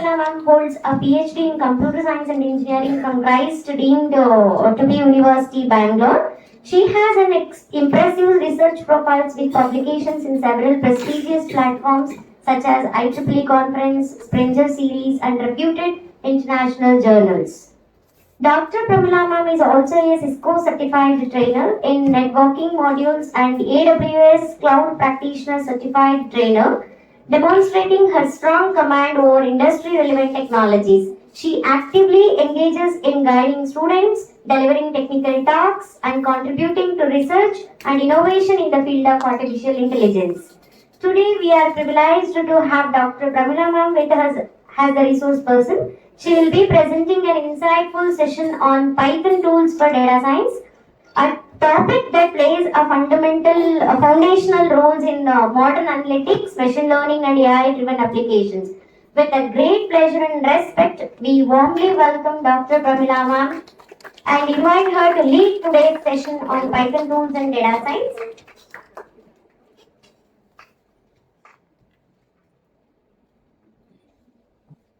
Pramila ma'am holds a PhD in Computer Science and Engineering from Christ deemed to be University, Bangalore. She has an impressive research profiles with publications in several prestigious platforms such as IEEE Conference, Springer Series, and reputed international journals. Dr. Pramila ma'am is also a Cisco certified trainer in networking modules and AWS Cloud Practitioner certified trainer, demonstrating her strong command over industry relevant technologies. She actively engages in guiding students, delivering technical talks, and contributing to research and innovation in the field of artificial intelligence. Today, we are privileged to have Dr. Pramila ma'am with us as the resource person. She will be presenting an insightful session on Python tools for data science, a topic that plays a foundational roles in modern analytics, machine learning, and AI-driven applications. With a great pleasure and respect, we warmly welcome Dr. Pramila ma'am and invite her to lead today's session on Python tools and data science.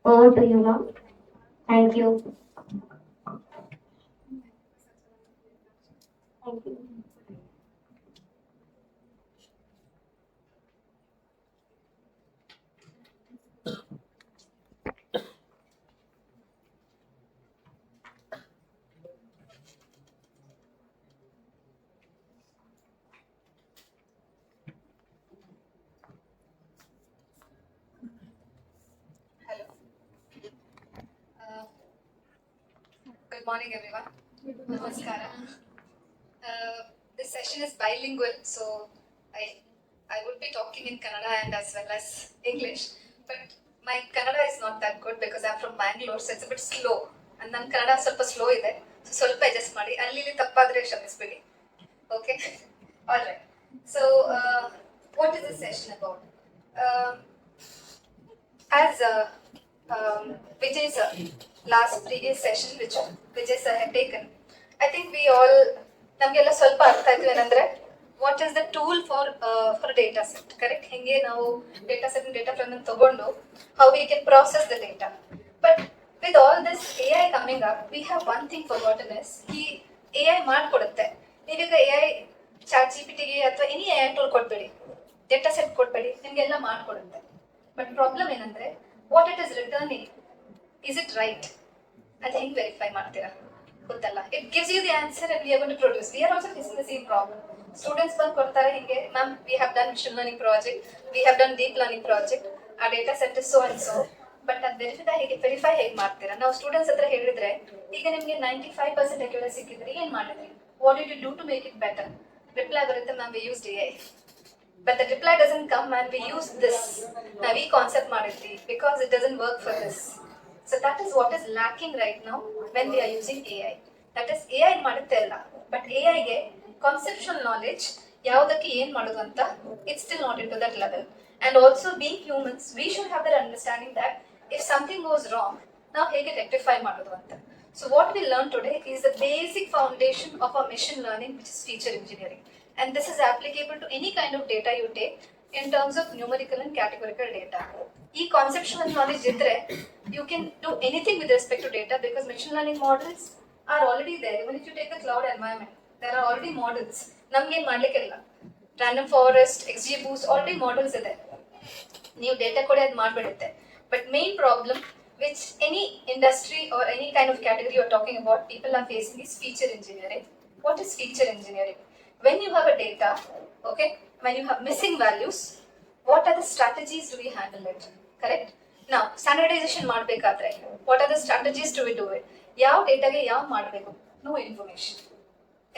Over to you, ma'am. Thank you. Thank you. Hello. Uh, Good morning, everyone. Namaskara. This session is bilingual, so I I would be talking in Kannada and as well as English. But my Kannada is not that good because I'm from Bangalore, so it's a bit slow. And ನನ್ನ ಕನ್ನಡ ಸ್ವಲ್ಪ slow ಇದೆ, so ಸ್ವಲ್ಪ adjust ಮಾಡಿ. ಅಲ್ಲಿ ಇಲ್ಲಿ ತಪ್ಪಾದರೆ ಕ್ಷಮಿಸ್ಬಿಡಿ. Okay? All right. So, what is this session about? Um, as Vijay sir, last previous session which Vijay sir had taken, I think we all ನಮಗೆಲ್ಲ ಸ್ವಲ್ಪ ಅರ್ಥ ಆಯ್ತು ಏನಂದ್ರೆ what is the tool for data set, correct? ಹೆಂಗೆ ನಾವು data set data from ತಗೊಂಡು how we can process the data. But with all this A I coming up, we have one thing forgotten is ಈ A I ಮಾಡ್ಕೊಡುತ್ತೆ. ನೀವೀಗ A I chat G P ಟಿಗೆ ಅಥವಾ any A I tool ಕೊಡ್ಬೇಡಿ, data set ಕೊಡ್ಬೇಡಿ, ನಿಮಗೆಲ್ಲ ಮಾಡ್ಕೊಡುತ್ತೆ. But problem ಏನಂದ್ರೆ what it is returning, is it right ಅಂತ ಹೆಂಗೆ ವೆರಿಫೈ ಮಾಡ್ತೀರಾ ಗೊತ್ತಲ್ಲ. It gives you the answer and we are going to produce. We are also facing the same problem. Students ಬಂದು ಕೊಡ್ತಾರೆ ಹಿಂಗೆ, ma'am we have done machine learning project, we have done deep learning project, ಆ data set is so and so. But ಅದು verify ಹೇಗೆ ಮಾಡ್ತೀರಾ? ನಾವು students ಹತ್ರ ಹೇಳಿದ್ರೆ, ಈಗ ನಿಮಗೆ 95% ಅಕ್ಯುರೇಸಿ ಸಿಕ್ಕಿದ್ರೆ ಏನು ಮಾಡಿದ್ರಿ, what did you do to make it better? Reply ಬರುತ್ತೆ, ma'am we used A I. But the reply doesn't come and we use this. Now we concept ಮಾಡಿದ್ವಿ because it doesn't work for this. So that is what is lacking right now when we are using AI. That is AI ಮಾಡುತ್ತೆ ಅಲ್ಲ, but AI ಗೆ conceptual knowledge ಯಾವುದಕ್ಕೆ ಏನು ಮಾಡೋದು ಅಂತ it's still not into that level. And also being humans, we should have that understanding that if something goes wrong, ನಾವು ಹೇಗೆ rectify ಮಾಡೋದು ಅಂತ. So what we learned today is the basic foundation of our machine learning, which is feature engineering. And this is applicable to any kind of data you take in terms of numerical and categorical data. E conceptual knowledge idre, you can do anything with respect to data because machine learning models are already there. Even if you take the cloud environment, there are already models. Namge ಏನು ಮಾಡಲಿಕ್ಕಿಲ್ಲ. Random forest, XGBoost, already models ಇದೆ. ನೀವು data ಕೊಡಿ ಅದು ಮಾಡಿಬಿಡುತ್ತೆ. But main problem which any industry or any kind of category you're talking about, people are facing is feature engineering. What is feature engineering? When you have a data, okay, when you have missing values, what are the strategies do we handle it? Correct? Now, standardization ಮಾಡಬೇಕಾದ್ರೆ what are the strategies do we do it? ಯಾವ ಡೇಟಾಗೆ ಯಾವ ಮಾಡಬೇಕು? No information.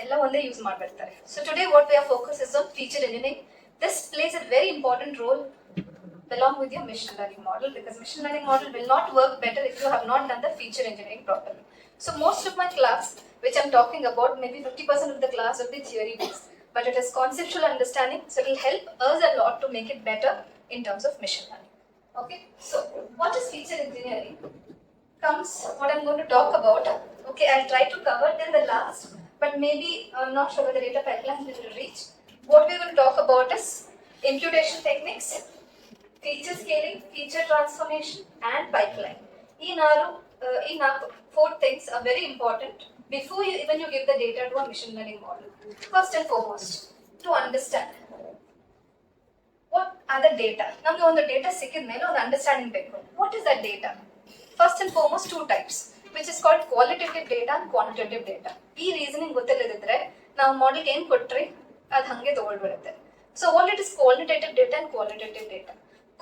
ಎಲ್ಲ ಒಂದೇ use ಮಾಡ್ಬಿಡ್ತಾರೆ. So today what we are focused is on feature engineering. This plays a very important role along with your machine learning model because machine learning model will not work better if you have not done the feature engineering properly. So most of my class, which I'm talking about, maybe 50% of the class will be theory based, but it is conceptual understanding, so it will help us a lot to make it better in terms of machine learning. Okay, so what is feature engineering? Comes what I'm going to talk about. Okay, I'll try to cover till the last, but maybe I'm not sure whether the data pipeline will reach. What we're going to talk about is imputation techniques, feature scaling, feature transformation, and pipeline. ಈ ನಾಲ್ಕು 4 things are very important before you even you give the data to a machine learning model. First and foremost, to understand what are the data. ನಮಗೆ ಒಂದು data ಸಿಕ್ಕಿದ ಮೇಲೆ ಒಂದು understanding ಬೇಕು. What is that data? First and foremost, 2 types, which is called qualitative data and quantitative data. ಈ reasoning ಗೊತ್ತಿಲ್ಲದಿದ್ರೆ ನಾವು model ಏನು ಕೊಟ್ರಿ ಅದು ಹಂಗೆ ತಗೊಳ್ಬಿಡುತ್ತೆ. So what it is qualitative data and qualitative data.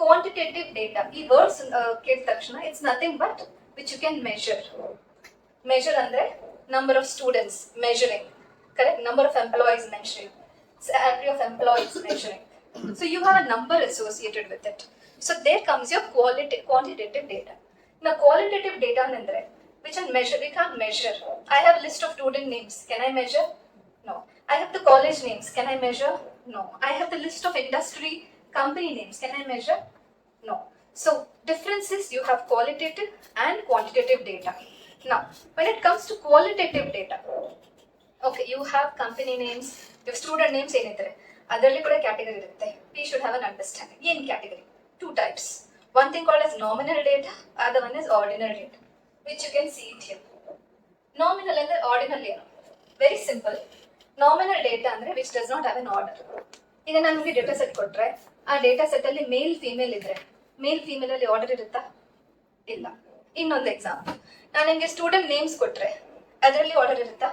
Quantitative data, ಈ ವರ್ಡ್ಸ್ ಕೇಳಿದ ತಕ್ಷಣ it's nothing but which you can measure. Measure ಅಂದ್ರೆ number of students measuring, correct? Number of employees measuring, salary of employees measuring. So you have a number associated with it. So there comes your quantitative data. Now qualitative data andre which can measure, we can't measure. I have a list of student names. Can I measure? No. I have the college names. Can I measure? No. I have the list of industry company names. Can I measure? No. So difference is you have qualitative and quantitative data. Now when it comes to qualitative data, okay, you have company names, you have student names ಏನಿದ್ರೆ ಅದರಲ್ಲಿ ಕೂಡ category ಇರುತ್ತೆ. We should have an understanding. ಏನು category? 2 types. One thing called as nominal data, other one is ordinal data, which you can see it here. Nominal and ordinal ಏನು? Very simple. Nominal data ಅಂದ್ರೆ which does not have an order. ಈಗ ನಾನು ನಿಮಗೆ data set ಕೊಟ್ರೆ ಆ data set ಅಲ್ಲಿ ಮೇಲ್ female ಇದ್ರೆ ಮೇಲ್ female ಅಲ್ಲಿ ಆರ್ಡರ್ ಇರುತ್ತಾ? ಇಲ್ಲ. ಇನ್ನೊಂದು ಎಕ್ಸಾಂಪಲ್, ನಾನು ನಿಮಗೆ ಸ್ಟೂಡೆಂಟ್ ನೇಮ್ಸ್ ಕೊಟ್ರೆ ಅದರಲ್ಲಿ ಆರ್ಡರ್ ಇರುತ್ತಾ?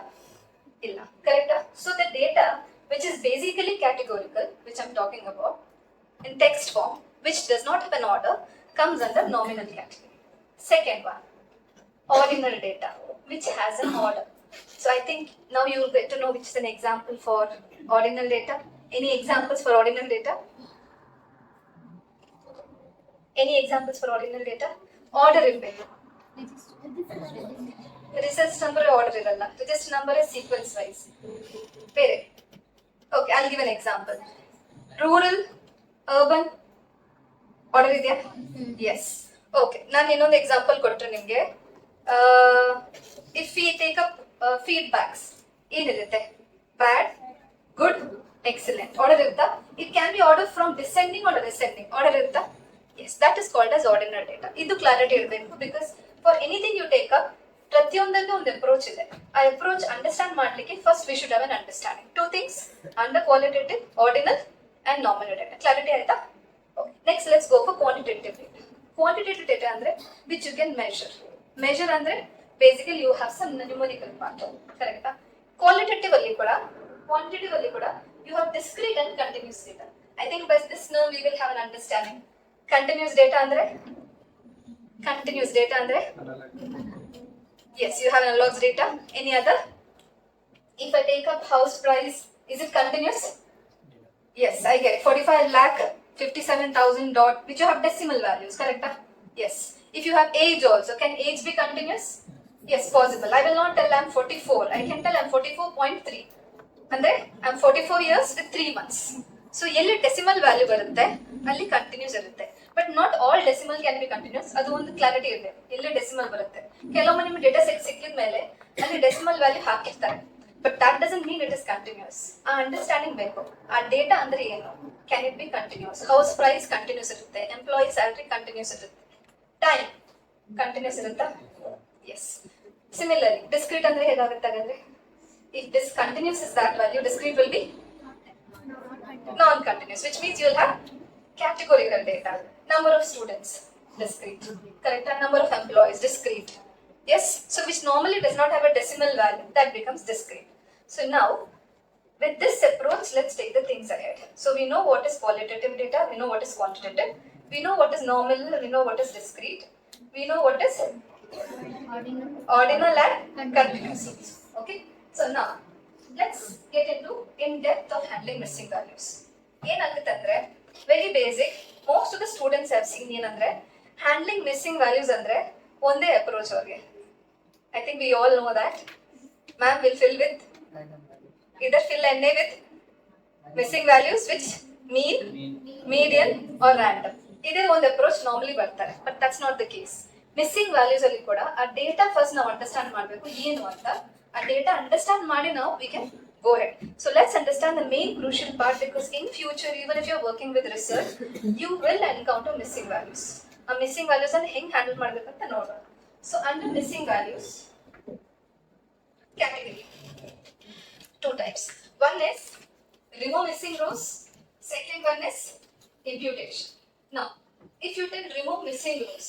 ಇಲ್ಲ. ಕರೆಕ್ಟಾ? So the data which is basically categorical, which I'm talking about, in text form, which does not have an order, comes under nominal category. Second one, ordinal data, which has an order. So I think now you will get to know which is an example for ordinal data. Any examples for ordinal data? Any examples for ordinal data? Order ಇರಬೇಕು. Register number order ಇರಲ್ಲ. Register number is sequence wise. ಬೇರೆ. Okay, I'll give an example. Rural, urban, order ಇದೆಯಾ? Yes. Okay, ನಾನು ಇನ್ನೊಂದು example ಕೊಟ್ಟರೆ ನಿಮಗೆ, if we take up feedbacks, ಏನಿರುತ್ತೆ? Bad, good, excellent. Order ಇರುತ್ತಾ? It can be order from descending or ascending. Order ಇರುತ್ತಾ? Yes, that is called as ordinal data. ಇದು clarity ಇರಬೇಕು, because for anything you take up, ಪ್ರತಿಯೊಂದಕ್ಕೂ ಒಂದು approach ಇದೆ. ಆ approach understand ಮಾಡ್ಲಿಕ್ಕೆ first we should have an understanding. 2 things, under qualitative, ordinal and nominal data. Clarity ಆಯ್ತಾ? Next let's go for quantitative data. Quantitative data ಅಂದ್ರೆ which you can measure. Measure ಅಂದ್ರೆ basically you have some numerical part, ಕರೆಕ್ಟಾ? Qualitative ಅಲ್ಲಿ ಕೂಡ, quantitative ಅಲ್ಲಿ ಕೂಡ you have discrete and continuous data. I think by this now we will have an understanding. Continuous data ಅಂದ್ರೆ, continuous data ಅಂದ್ರೆ yes, you have analogs data. Any other? If I take up house price, is it continuous? Yes, I get it. 45 lakh 57,000 dot, which you have decimal values, correct? Yes. If you have age also, can age be continuous? Yes, possible. I will not tell I'm 44. I can tell I'm 44.3. ಅಂದ್ರೆ I'm 44 years with 3 months. So ಎಲ್ಲಿ decimal value ಬರುತ್ತೆ ಅಲ್ಲಿ continuous ಇರುತ್ತೆ. But not all decimal can be continuous. ಅದು ಒಂದು clarity ಇದೆ, ಎಲ್ಲಿ decimal ಬರುತ್ತೆ. ಕೆಲವೊಮ್ಮೆ ನಿಮ್ಗೆ ಡೇಟಾ ಸೆಟ್ ಸಿಕ್ಕಿದ ಮೇಲೆ ಅಲ್ಲಿ ಡೆಸಿಮಲ್ ವ್ಯಾಲ್ಯೂ ಹಾಕಿರ್ತಾರೆ, but that doesn't mean it is continuous. ಆ ಅಂಡರ್ಸ್ಟ್ಯಾಂಡಿಂಗ್ ಬೇಕು. ಆ ಡೇಟಾ ಅಂದ್ರೆ ಏನು? Can it be continuous? House price continuous ಇರುತ್ತೆ, ಎಂಪ್ಲಾಯಿ ಸ್ಯಾಲರಿ ಕಂಟಿನ್ಯೂಸ್ ಇರುತ್ತೆ, ಟೈಮ್ ಕಂಟಿನ್ಯೂಸ್ ಇರುತ್ತಾ? ಎಸ್. ಸಿಮಿಲರ್ಲಿ ಡಿಸ್ಕ್ರೀಟ್ ಅಂದ್ರೆ ಹೇಗಾಗುತ್ತೆ ಹಾಗಾದ್ರೆ? if this continuous is that value, discrete will be non-continuous, which means you will have categorical data. Number of students, discrete. Correct? And number of employees, discrete. Yes? So which normally does not have a decimal value, that becomes discrete. So now, with this approach, let's take the things ahead. So we know what is qualitative data, we know what is quantitative, we know what is nominal, we know what is discrete, we know what is ordinal and continuous. Okay? So now, let's get into in-depth of handling missing values. ಏನಾಗುತ್ತೆ ಅಂದ್ರೆ very basic, most of the students have seen ಏನಂದ್ರೆ handling missing values ಅಂದ್ರೆ ಒಂದೇ approach ಅವ್ರಿಗೆ. I think we all know that. Ma'am will fill with either fill NA with missing values which mean, median or random. ಇದೇ ಒಂದು approach normally ಬರ್ತಾರೆ, but that's not the case. Missing values ಅಲ್ಲಿ ಕೂಡ ಆ data first ನಾವು understand ಮಾಡಬೇಕು ಏನು ಅಂತ. ಆ ಡೇಟಾ ಅಂಡರ್ಸ್ಟ್ಯಾಂಡ್ ಮಾಡಿ ನಾವು we can Go ahead. So let's understand the main crucial part, because in future, even if you're working with research, you will encounter missing values. A missing values and heng handle ಮಾಡಬೇಕಂತ ನೋಡೋಣ. So under missing values category, two types. One is remove missing rows. Second one is imputation. Now, if you take remove missing rows,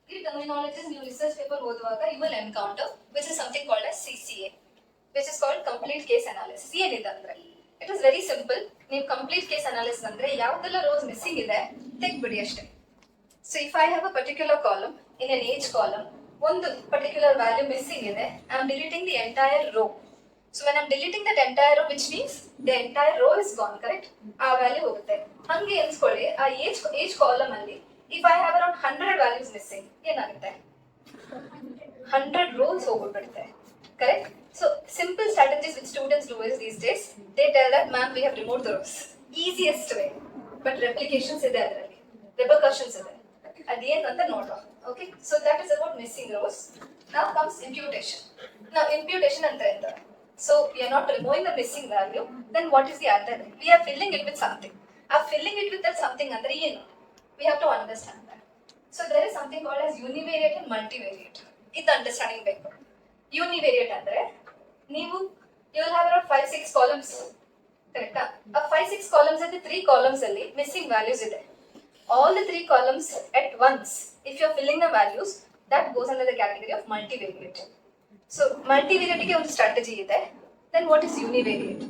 the terminology in your research paper ಓದುವಾಗ you will encounter, which is something called as CCA, which is called complete case analysis. ಏನಿದೆ ಅಂದ್ರೆ it is very simple. ನೀವು complete case analysis ಅಂದ್ರೆ ಯಾವ್ದೆಲ್ಲ rows missing ಇದೆ ತೆಗ್ಬಿಡಿ ಅಷ್ಟೇ. So if I have a particular column, in an age column, ಒಂದು particular value missing ಇದೆ, I am deleting the entire row. So when I am deleting that entire row, which means the entire row is gone, correct? ಆ value ಹೋಗುತ್ತೆ. ಹಂಗೆ ಎನ್ಸ್ಕೊಳ್ಳಿ, ಆ age column ಅಲ್ಲಿ if I have around 100 values missing, ಏನಾಗುತ್ತೆ? 100 rows ಹೋಗ್ಬಿಡುತ್ತೆ, correct? So simple strategies which students do is these days, they tell that ma'am we have removed the rows. Easiest way, but replications ಇದೆ ಅದರಲ್ಲಿ, repercussions ಇದೆ. ಅದೇನಂತ ನೋಡುವ. Okay, so that is about missing rows. Now comes imputation. Now imputation ಅಂತ ಹೇಳ್ತಾರೆ. So we are not removing the missing value. Then what is the other? We are filling it with something. Filling it with that something andre ಏನು? We have to understand that. So there is something called as univariate and multivariate. ಇದು understanding ಬೇಕು. Univariate ಅಂದ್ರೆ ನೀವು you will have around 5-6 columns. Correct? ಆ 5-6 columns ಅಲ್ಲಿ 3 columns ಅಲ್ಲಿ missing values ಇದೆ. All the 3 columns at once, if you are filling the values, that goes under the category of multivariate. So multivariate ಗೆ ಒಂದು strategy ಇದೆ. Then what is univariate?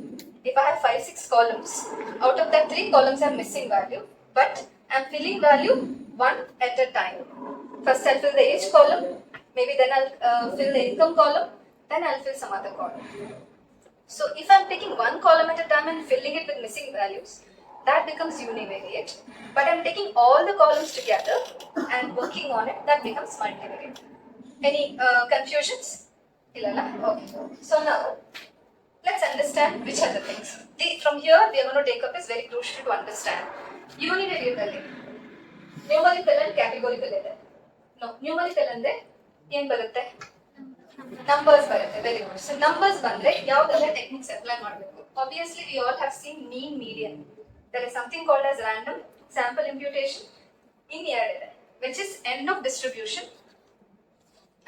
If I have 5-6 columns, out of that 3 columns are missing value, but I am filling value one at a time. First I'll fill the age column, maybe then I'll fill the income column, then I'll fill some other column. So if I'm taking one column at a time and filling it with missing values, that becomes univariate. But I'm taking all the columns together and working on it, that becomes multivariate. Any confusions? Illala? Okay. So now, let's understand which are the things. From here, we are going to take up is very crucial to understand. Univariate alli numerical and categorical ಇದೆ. No, numerical ಅಂದ್ರೆ ಏನು ಬರುತ್ತೆ? Numbers ಬರುತ್ತೆ. Very good. So numbers ಬಂದ್ರೆ ಯಾವ್ದೆಲ್ಲ techniques apply ಮಾಡಬೇಕು? Obviously, we all have seen mean, median. There is something called as random sample imputation in here, which is end of distribution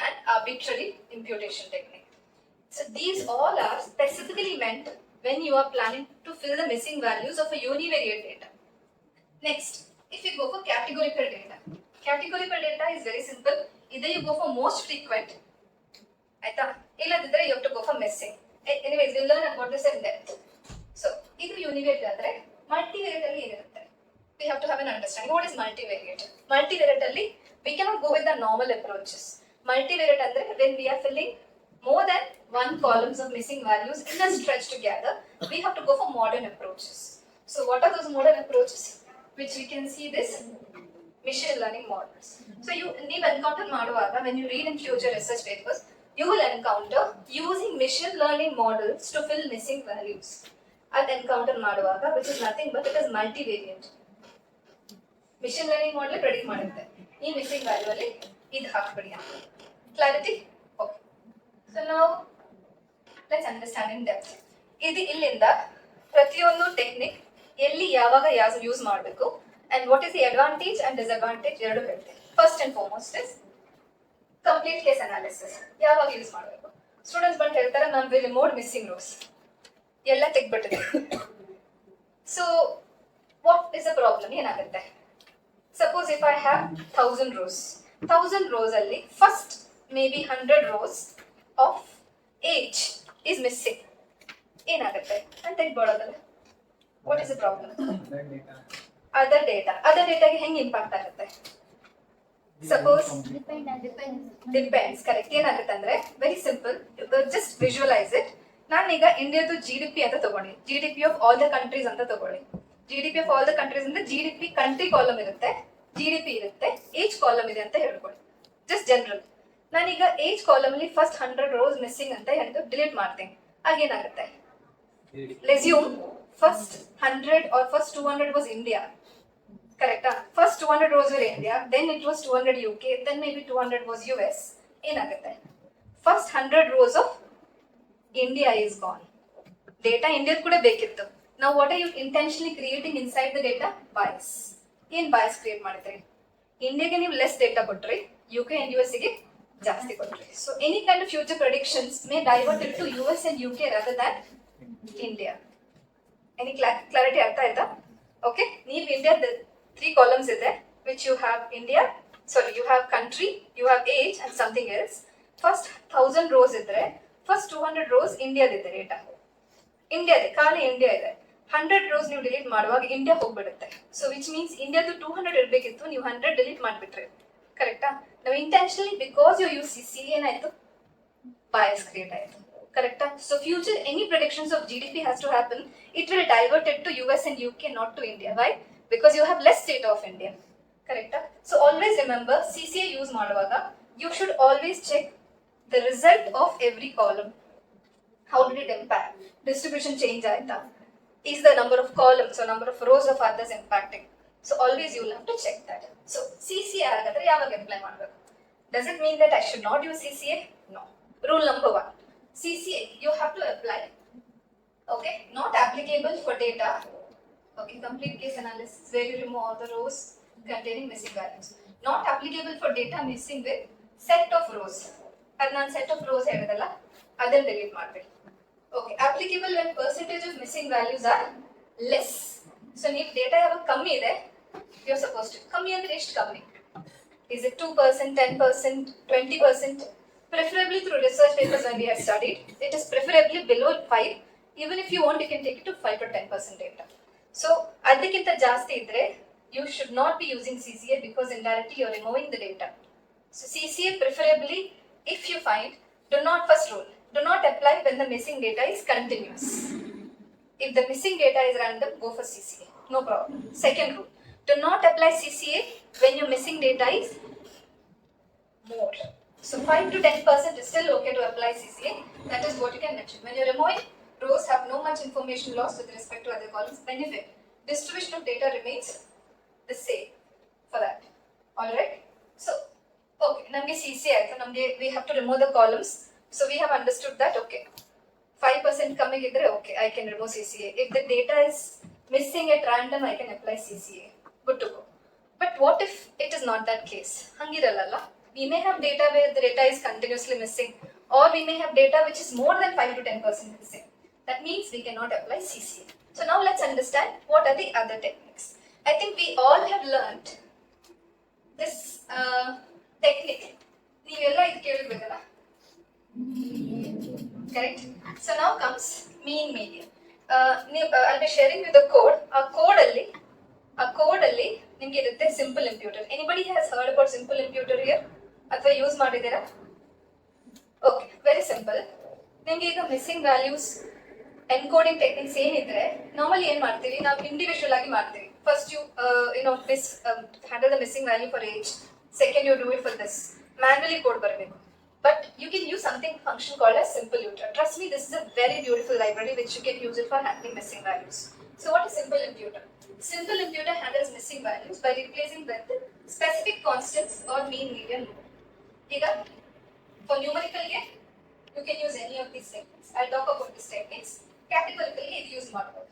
and arbitrary imputation technique. So these all are specifically meant when you are planning to fill the missing values of a univariate data. Next, if you go for categorical data is very simple. Either you go for most frequent, ಆಯ್ತಾ, ಇಲ್ಲದಿದ್ರೆ you have to go for missing. Anyways, we'll learn about this in depth. So ಇದು univariate ಆದ್ರೆ multivariate ಅಲ್ಲಿ ಏನಿರುತ್ತೆ? We have to have an understanding. What is multivariate? Multivariate ಅಲ್ಲಿ we cannot go with the normal approaches. Multivariate andre when we are filling more than one columns of missing values in a stretch together, we have to go for modern approaches. So what are those modern approaches? Which we can see this machine learning models. So you need encounter ಮಾಡುವಾಗ when you read in future research papers, you will encounter using machine learning models to fill missing values. At encounter ಮಾಡುವಾಗ, which is nothing but it is multivariate. Machine learning model predict ಮಾಡುತ್ತೆ. ಈ missing value ಅಲ್ಲಿ ಇದು ಹಾಕ್ಬಿಡಿ ಅಂತ. Clarity? Okay. So now let's understand in depth. ಇದು ಇಲ್ಲಿಂದ ಪ್ರತಿಯೊಂದು ಟೆಕ್ನಿಕ್ ಎಲ್ಲಿ ಯಾವಾಗ ಯೂಸ್ ಮಾಡಬೇಕು and what is the advantage and disadvantage ಎರಡು ಹೇಳ್ತೀನಿ. First and foremost is complete case analysis. ಯಾವಾಗ ಯೂಸ್ ಮಾಡಬೇಕು? ಸ್ಟೂಡೆಂಟ್ಸ್ ಬಂದು ಹೇಳ್ತಾರೆ ನಾನು we removed missing rows. ಎಲ್ಲ ತೆಗ್ಬಿಟ್ಟಿದೆ. So what is the problem? ಏನಾಗುತ್ತೆ? Suppose if I have 1000 rows ಅಲ್ಲಿ first maybe 100 rows of age is missing. ಏನಾಗುತ್ತೆ? ನಾನು ತೆಗ್ಬಿಡೋದಲ್ಲ. What is the problem? Other data ಗೆ ಹೆಂಗೆ ಇಂಪ್ಯಾಕ್ಟ್ ಆಗುತ್ತೆ? Suppose depends, correct. ಏನಾಗುತ್ತೆ ಅಂದ್ರೆ very simple, just visualize it. ನಾನೀಗ ಇಂಡಿಯಾದು GDP ಅಂತ ತಗೊಂಡಿ, GDP of all the countries ಅಂತ ತಗೊಳ್ಳಿ. GDP of all the countries ಅಂದ್ರೆ GDP ಕಂಟ್ರಿ ಕಾಲಮ್ ಇರುತ್ತೆ, GDP ಇರುತ್ತೆ, ಏಜ್ ಕಾಲಮ್ ಇದೆ ಅಂತ ಹೇಳ್ಕೊಳ್ಳಿ. Just general. ನಾನೀಗ ಏಜ್ ಕಾಲಮ್ ಅಲ್ಲಿ ಫಸ್ಟ್ 100 rows ಮಿಸ್ಸಿಂಗ್ ಅಂತ ಹೇಳಿದ್ದು ಡಿಲೀಟ್ ಮಾಡ್ತೀನಿ. ಆಗೇನಾಗುತ್ತೆ? Resume first 100 or first 200 was India. Correct? First 200 rows were India, then it was 200 UK, then maybe 200 was US. ಏನಾಗುತ್ತೆ? First 100 rows of India is gone. Data ಇಂಡಿಯಾದ ಕೂಡ ಬೇಕಿತ್ತು. ನಾವು what are you intentionally creating inside the data? Boys. ಏನ್ boys create ಮಾಡಿದ್ರಿ? ಇಂಡಿಯಾಗೆ ನೀವು less data ಕೊಟ್ರಿ, UK and US ಗೆ ಜಾಸ್ತಿ ಕೊಟ್ರಿ. So any kind of future predictions may divert it to US and UK rather than India. Any clarity ಅರ್ಥ ಆಯ್ತಾ? ಓಕೆ, ನೀವು ಇಂಡಿಯಾದ 3 ಕಾಲಮ್ಸ್ ಇದೆ, which you have India, sorry you have country, you have age and something else. First 1000 rose ಇದ್ರೆ first 200 rose ಇಂಡಿಯಾದಿದೆ data. ಇಂಡಿಯಾದೆ ಖಾಲಿ India ಇದೆ. 100 rose ನೀವು delete ಮಾಡುವಾಗ ಇಂಡಿಯಾ ಹೋಗ್ಬಿಡುತ್ತೆ. ಸೊ ವಿಚ್ ಮೀನ್ಸ್ ಇಂಡಿಯಾದು 200 ಇರಬೇಕಿತ್ತು, ನೀವು 100 ಡಿಲೀಟ್ ಮಾಡಿಬಿಟ್ರಿ. ಕರೆಕ್ಟಾ? ನಾವು intentionally because you use see ಏನಾಯ್ತು? ಬಯಾಸ್ ಕ್ರಿಯೇಟ್ ಆಯ್ತು. Correct? So future any predictions of GDP has to happen, it will divert it to US and UK, not to India. Why? Because you have less data of India. Correct? So always remember, CCA use ಮಾಡುವಾಗ you should always check the result of every column. How did it impact? Distribution change ಆಯ್ತಾ? Is the number of columns or number of rows of others impacting? So always you will have to check that. So CCA ಹಾಗಾದ್ರೆ ಯಾವಾಗ apply ಮಾಡಬೇಕು? Does it mean that I should not use CCA? No. Rule number 1. CCA, you have to apply. Okay, not applicable for data. Okay, complete case analysis where you remove all the rows containing missing values. Not applicable for data missing with set of rows. And ನಾನು set of rows ಹೇಳಿದಲ್ಲ, ಅದನ್ನ delete ಮಾಡಬೇಕು. Okay, applicable when percentage of missing values are less. So ನೀವು data ಯಾವಾಗ ಕಮ್ಮಿ ಇದೆ, you are supposed to. ಕಮ್ಮಿ ಅಂದ್ರೆ ಎಷ್ಟು ಕಮ್ಮಿ? Is it 2%, 10%, 20%? Preferably through research papers when we have studied, it is preferably below 5. Even if you want, you can take it to 5 to 10% data. So, adikkinta jaasti idre, you should not be using CCA because indirectly you are removing the data. So, CCA preferably, if you find, do not, first rule, do not apply when the missing data is continuous. If the missing data is random, go for CCA, no problem. Second rule, do not apply CCA when your missing data is more. So 5 to 10% is still okay to apply CCA. That is what you can mention. When you're removing, rows have no much information loss with respect to other columns. Benefit, distribution of data remains the same for that. Alright? So, okay, namge CCA, we have to remove the columns. So we have understood that, okay. 5% coming idre, okay, I can remove CCA. If the data is missing at random, I can apply CCA. Good to go. But what if it is not that case? Hangiralala. We may have data where the data is continuously missing, or we may have data which is more than 5 to 10% missing. That means we cannot apply CCA. So now let's understand what are the other techniques. I think we all have learned this technique. ನೀವೆಲ್ಲ ಇದು ಕೇಳಿರ್ಬೇಕಲ್ಲ? Correct? So now comes mean median. I'll be sharing with the code. ಆ code ಅಲ್ಲಿ ನಿಮ್ಗೆ ಇರುತ್ತೆ simple imputer. Anybody has heard about simple imputer here? ಅಥವಾ use ಮಾಡಿದ್ದೀರಾ? Okay, very simple. ನಿಮ್ಗೆ ಈಗ ಮಿಸ್ಸಿಂಗ್ ವ್ಯಾಲ್ಯೂಸ್ ಎನ್ಕೋಡಿಂಗ್ ಟೆಕ್ನಿಕ್ಸ್ ಏನಿದ್ರೆ ನಾರ್ಮಲಿ ಏನ್ ಮಾಡ್ತೀವಿ, ನಾವು ಇಂಡಿವಿಜುವಲ್ ಆಗಿ ಮಾಡ್ತೀವಿ. First you handle the missing value for age, second you do it for this. Manually code ಬರಬೇಕು. But you can use something function called as simple imputer. Trust me, this is a very beautiful library which you can use it for handling missing values. So what is simple imputer? Simple imputer handles missing values by replacing them with specific constants or mean, median, mode. Here, for numerical game, you can use any of these techniques. I'll talk about these techniques. Categorically, it use model.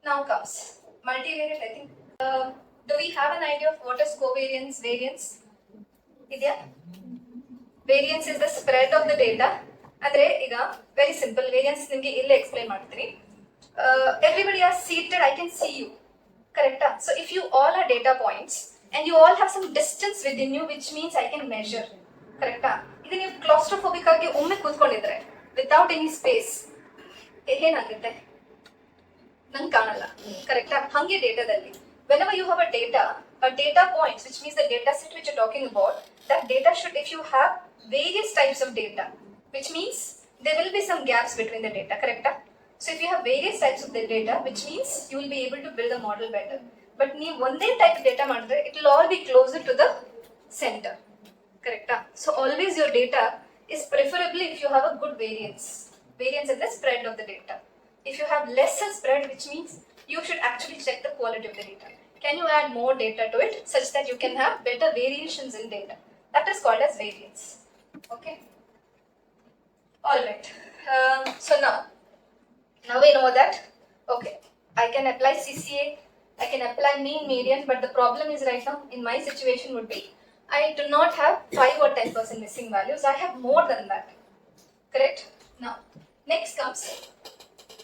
Now comes multivariate. I think. Do we have an idea of what is covariance, variance? Idya? Variance is the spread of the data. Andre iga very simple. Variance nimge ille explain ಮಾಡ್ತೀನಿ. Everybody are seated, I can see you. Correct? So if you all are data points and you all have some distance within you, which means I can measure. Correct? Idu ನೀವು claustrophobic ಆಗಿ ಒಮ್ಮೆ ಕೂತ್ಕೊಂಡಿದ್ರೆ without any space ಏನಾಗುತ್ತೆ? ನಂಗೆ ಕಾಣಲ್ಲ. Correct? ಹಂಗೆ ಡೇಟಾದಲ್ಲಿ whenever you have a data points, which means the data set which you're talking about, that data should, if you have various types of data, which means there will be some gaps between the data, correct? So if you have various types of the data, which means you will be able to build a model better. But ನೀವು ಒಂದೇ type of data ಮಾಡಿದ್ರೆ it will all be closer to the center, correct? So always your data is preferably if you have a good variance in the spread of the data. If you have lesser spread, which means you should actually check the quality of the data. Can you add more data to it such that you can have better variations in data? That is called as variance. Okay. All right. So now, Now we know that, okay, I can apply CCA, I can apply mean median, but the problem is right now in my situation would be I do not have 5 or 10% missing values, I have more than that. Correct? Now, next comes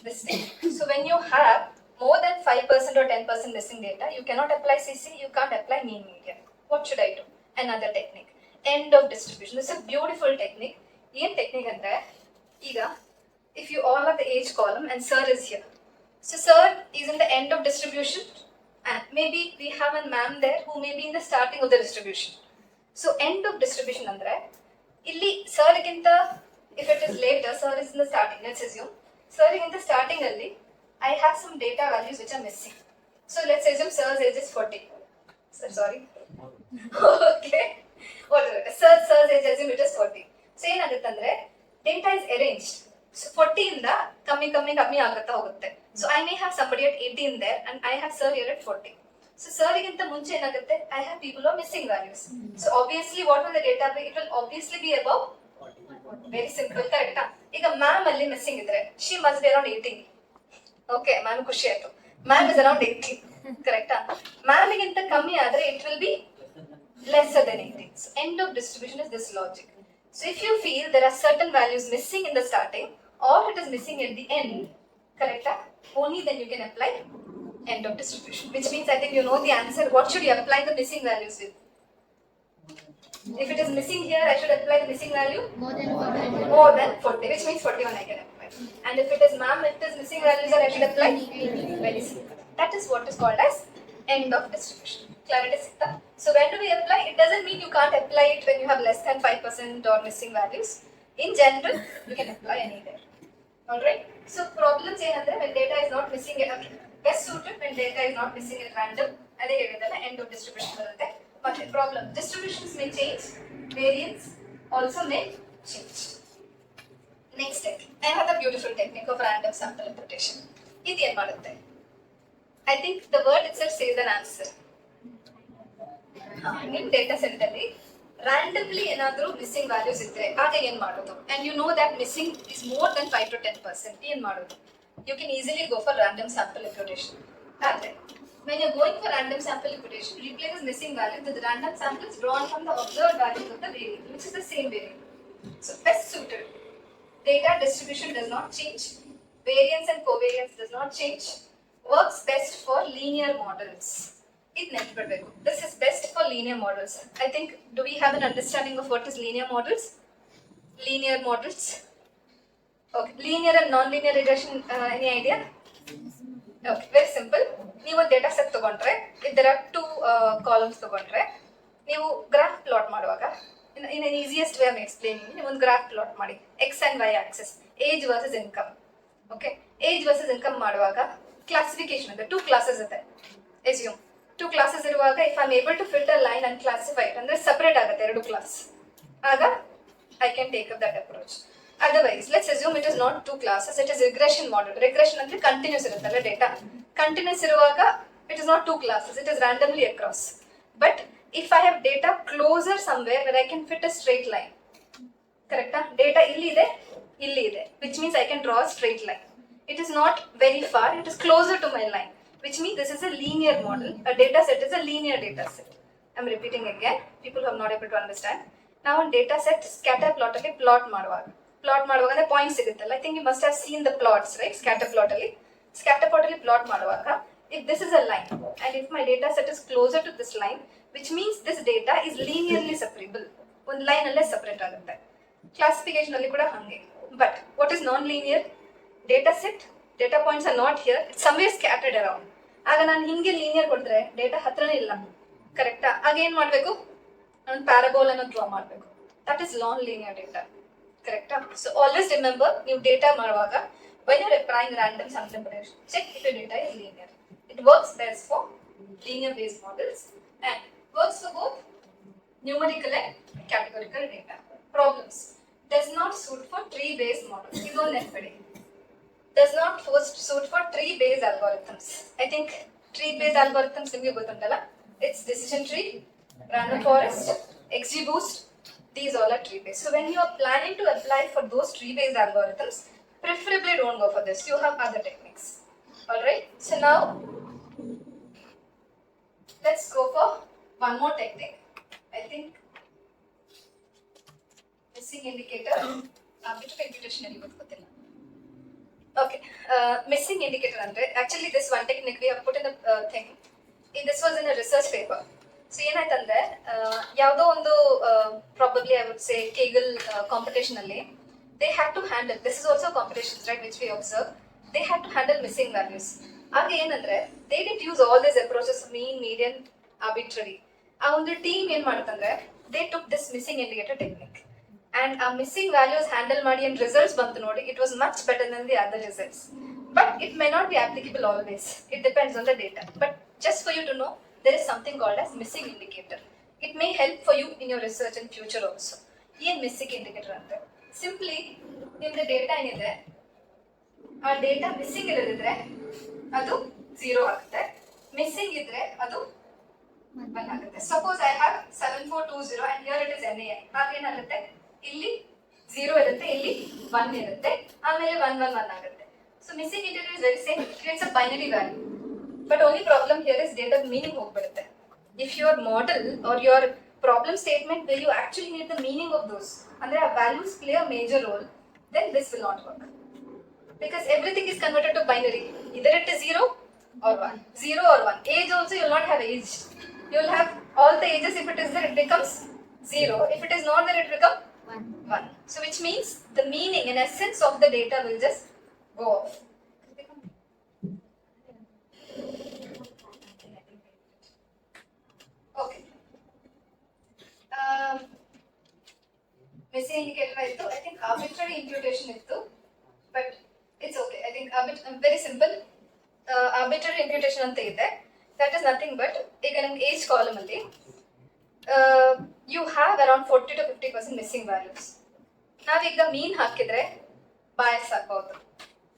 this thing. So when you have more than 5% or 10% missing data, you cannot apply CC, you can't apply mean median. What should I do? Another technique. End of distribution. This is a beautiful technique. What technique is that? If you all are the age column and sir is here. So sir is in the end of distribution and maybe we have a ma'am there who may be in the starting of the distribution. So end of distribution andre illi sir ginta if it is later, sir is in the starting, let's assume sir in the starting alli I have some data values which are missing. So let's assume sir's age is 40. Sir, sorry. Okay. Whatever. Sir's age assume it is 40. So ಏನಾಗುತ್ತೆ ಅಂದ್ರೆ data is arranged. So 40 ಇಂದ ಕಮ್ಮಿ ಆಗುತ್ತಾ ಹೋಗುತ್ತೆ. So I may have somebody at 18 there and I have sir here at 40. So sir ಗಿಂತ ಮುಂಚೆ ಏನಾಗುತ್ತೆ I have people who are missing values. So obviously what will the data be? It will obviously be above. Very simple, correct? ಈಗ ma'am ಅಲ್ಲಿ missing ಇದ್ರೆ she must be around 18. Okay, ma'am ಖುಷಿ ಆಯ್ತು. Ma'am is around 18. Correct? Ma'am ಗಿಂತ ಕಮ್ಮಿ ಆದ್ರೆ it will be lesser than 18. So end of distribution is this logic. So if you feel there are certain values missing in the starting or it is missing at the end, correct? Only then you can apply end of distribution. Which means I think you know the answer. What should you apply the missing values with? If it is missing here, I should apply the missing value? More than 40, which means 41 I can apply. And if it is ma'am, it is missing values that I should apply? Very simple. That is what is called as end of distribution. Clarity sikta? So when do we apply? It doesn't mean you can't apply it when you have less than 5% or missing values. In general, you can apply anywhere. Alright? So problems ಏನಂದ್ರೆ when data is not missing, best suited when data is not missing at random, ಅದೇ ಹೇಳಿದಲ್ಲ end of distribution ಬರುತ್ತೆ. But the problem, distributions may change, variance also may change. Next technique, another beautiful technique of random sample imputation. ಇದು ಏನು ಮಾಡುತ್ತೆ? I think the word itself says an answer. ನಿಮ್ಮ data set ಅಲ್ಲಿ randomly ಏನಾದರೂ missing values ಇದ್ರೆ ಆಗ ಏನು ಮಾಡೋದು? And you know that missing is more than 5 to 10%. ಏನು ಮಾಡೋದು? You can easily go for random sample imputation. ಆದರೆ when you're going for random sample imputation, replace this missing value with the random samples drawn from the observed values of the variable, which is the same variable. So best suited. Data distribution does not change. Variance and covariance does not change. Works best for linear models. This is best for linear models. I think, do we have an understanding of what is linear models? Linear models. Okay, linear and non-linear regression, any idea? Okay, very simple. ನೀವು data set ತಗೊಂಡ್ರೆ ಇದರ 2 columns ತಗೊಂಡ್ರೆ ನೀವು graph plot ಮಾಡುವಾಗ in an easiest way of explaining ನೀವು ಒಂದು graph plot ಮಾಡಿ X and Y axis age versus income. Okay, age versus income ಮಾಡುವಾಗ ಕ್ಲಾಸಿಫಿಕೇಶನ್ ಇದೆ, 2 ಕ್ಲಾಸಸ್ ಇದೆ. ಎಸ್ಯೂಮ್ 2 ಕ್ಲಾಸಸ್ ಇರುವಾಗ if I am able to filter line and classify ಅಂದ್ರೆ separate ಆಗುತ್ತೆ 2 class, ಆಗ I can take up that approach. Otherwise, let's assume it is not 2 classes, it is regression model. Regression ಅಂದ್ರೆ continuous ಇರುತ್ತಲ್ಲ data. Continuous ಇರುವಾಗ it is not 2 classes, it is randomly across. But if I have data closer somewhere where I can fit a straight line, correct? Data ಇಲ್ಲಿ ಇದೆ, which means I can draw a straight line. It is not very far, it is closer to my line, which means this is a linear model. A data set is a linear data set. I'm repeating again, people who are not able to understand. Now on data set, scatter plot ಅಲ್ಲಿ plot ಮಾಡುವಾಗ ಅಂದ್ರೆ point ಸಿಗುತ್ತಲ್ಲ. I think you must have seen the plots, right? Scatter plot ಅಲ್ಲಿ plot ಮಾಡುವಾಗ if this is a line and if my data set is closer to this line, which means this data is linearly separable. ಒಂದು line ಅಲ್ಲೇ separate ಆಗುತ್ತೆ. Classification ಅಲ್ಲಿ ಕೂಡ ಹಾಗೆ. But what is non linear? Data set, data points are not here, it's somewhere scattered around. ಆಗ ನಾನು ಹಿಂಗೆ linear ಕೊಡಿದ್ರೆ data ಹತ್ರನೇ ಇಲ್ಲ, ಕರೆಕ್ಟಾ? ಆಗ ಏನ್ ಮಾಡ್ಬೇಕು? ನಾನು ಪ್ಯಾರಾಬೋಲ್ ಅನ್ನು ಡ್ರಾ ಮಾಡಬೇಕು. That is non linear data. Correct? So always remember, new data ಮಾಡುವಾಗ when you're applying random sample imputation, check if your data is linear. It works best for linear based models and works for both numerical and categorical data. Problems: does not suit for tree based models. You don't need. Does not suit for tree based algorithms. I think tree based algorithms ನಿಮಗೆ ಗೊತ್ತುಂಟಲ್ಲ, it's decision tree, random forest, XGBoost. These all are tree based. So when you are planning to apply for those tree based algorithms, preferably don't go for this. You have other techniques. Alright, so now let's go for one more technique. I think missing indicator. Bit of imputation ಗೊತ್ತಿಲ್ಲ. Okay, missing indicator andre actually this one technique we have put in the thing. This was in a research paper. So ಏನಾಯ್ತಂದ್ರೆ ಯಾವುದೋ ಒಂದು probably I would say Kegel competition ಅಲ್ಲಿ they had to handle, this is also competitions right which we observe, they had to handle missing values. ಆಗ ಏನಂದ್ರೆ they didn't use all these approaches mean, median, arbitrary. ಆ ಒಂದು team ಏನ್ ಮಾಡುತ್ತಂದ್ರೆ they took this missing indicator technique and ಆ missing values handle ಮಾಡಿ and results ಬಂತು ನೋಡಿ, it was much better than the other results. But it may not be applicable always. It depends on the data. But just for you to know, there is something called as missing indicator. It may help for you in your research in future also. ಏನು missing indicator ಅಂದ್ರೆ simply ನಿಮ್ದು data ಏನಿದೆ ಆ data missing ಇರೋದಿದ್ರೆ ಅದು 0 ಆಗುತ್ತೆ, missing ಇದ್ರೆ ಅದು 1 ಆಗುತ್ತೆ. Suppose I have 7420 and here it is NAI. ಆಗ ಏನಾಗುತ್ತೆ, ಇಲ್ಲಿ 0 ಇರುತ್ತೆ, ಇಲ್ಲಿ 1 ಇರುತ್ತೆ, ಆಮೇಲೆ 111 ಆಗುತ್ತೆ. So missing integer is very same. It creates a binary value. But only problem here is data meaning ಹೋಗ್ಬಿಡುತ್ತೆ. If your model or your problem statement where you actually need the meaning of those, ಅಂದ್ರೆ ಆ values play a major role, then this will not work. Because everything is converted to binary. Either it is 0 or 1. 0 or 1. Age also you will not have age. You will have all the ages. If it is there, it becomes 0. If it is not there, it becomes 1. So which means the meaning and essence of the data will just go off. Okay. Missing indicator ittu. I think arbitrary imputation ittu, but it's okay. I think very simple. Arbitrary imputation anta ide. That is nothing but ಈಗ ನಿಮ್ಗೆ age column ಅಲ್ಲಿ you have around 40 to 50% missing values. ನಾವೀಗ ಮೀನ್ ಹಾಕಿದ್ರೆ bias ಆಗ್ಬಹುದು,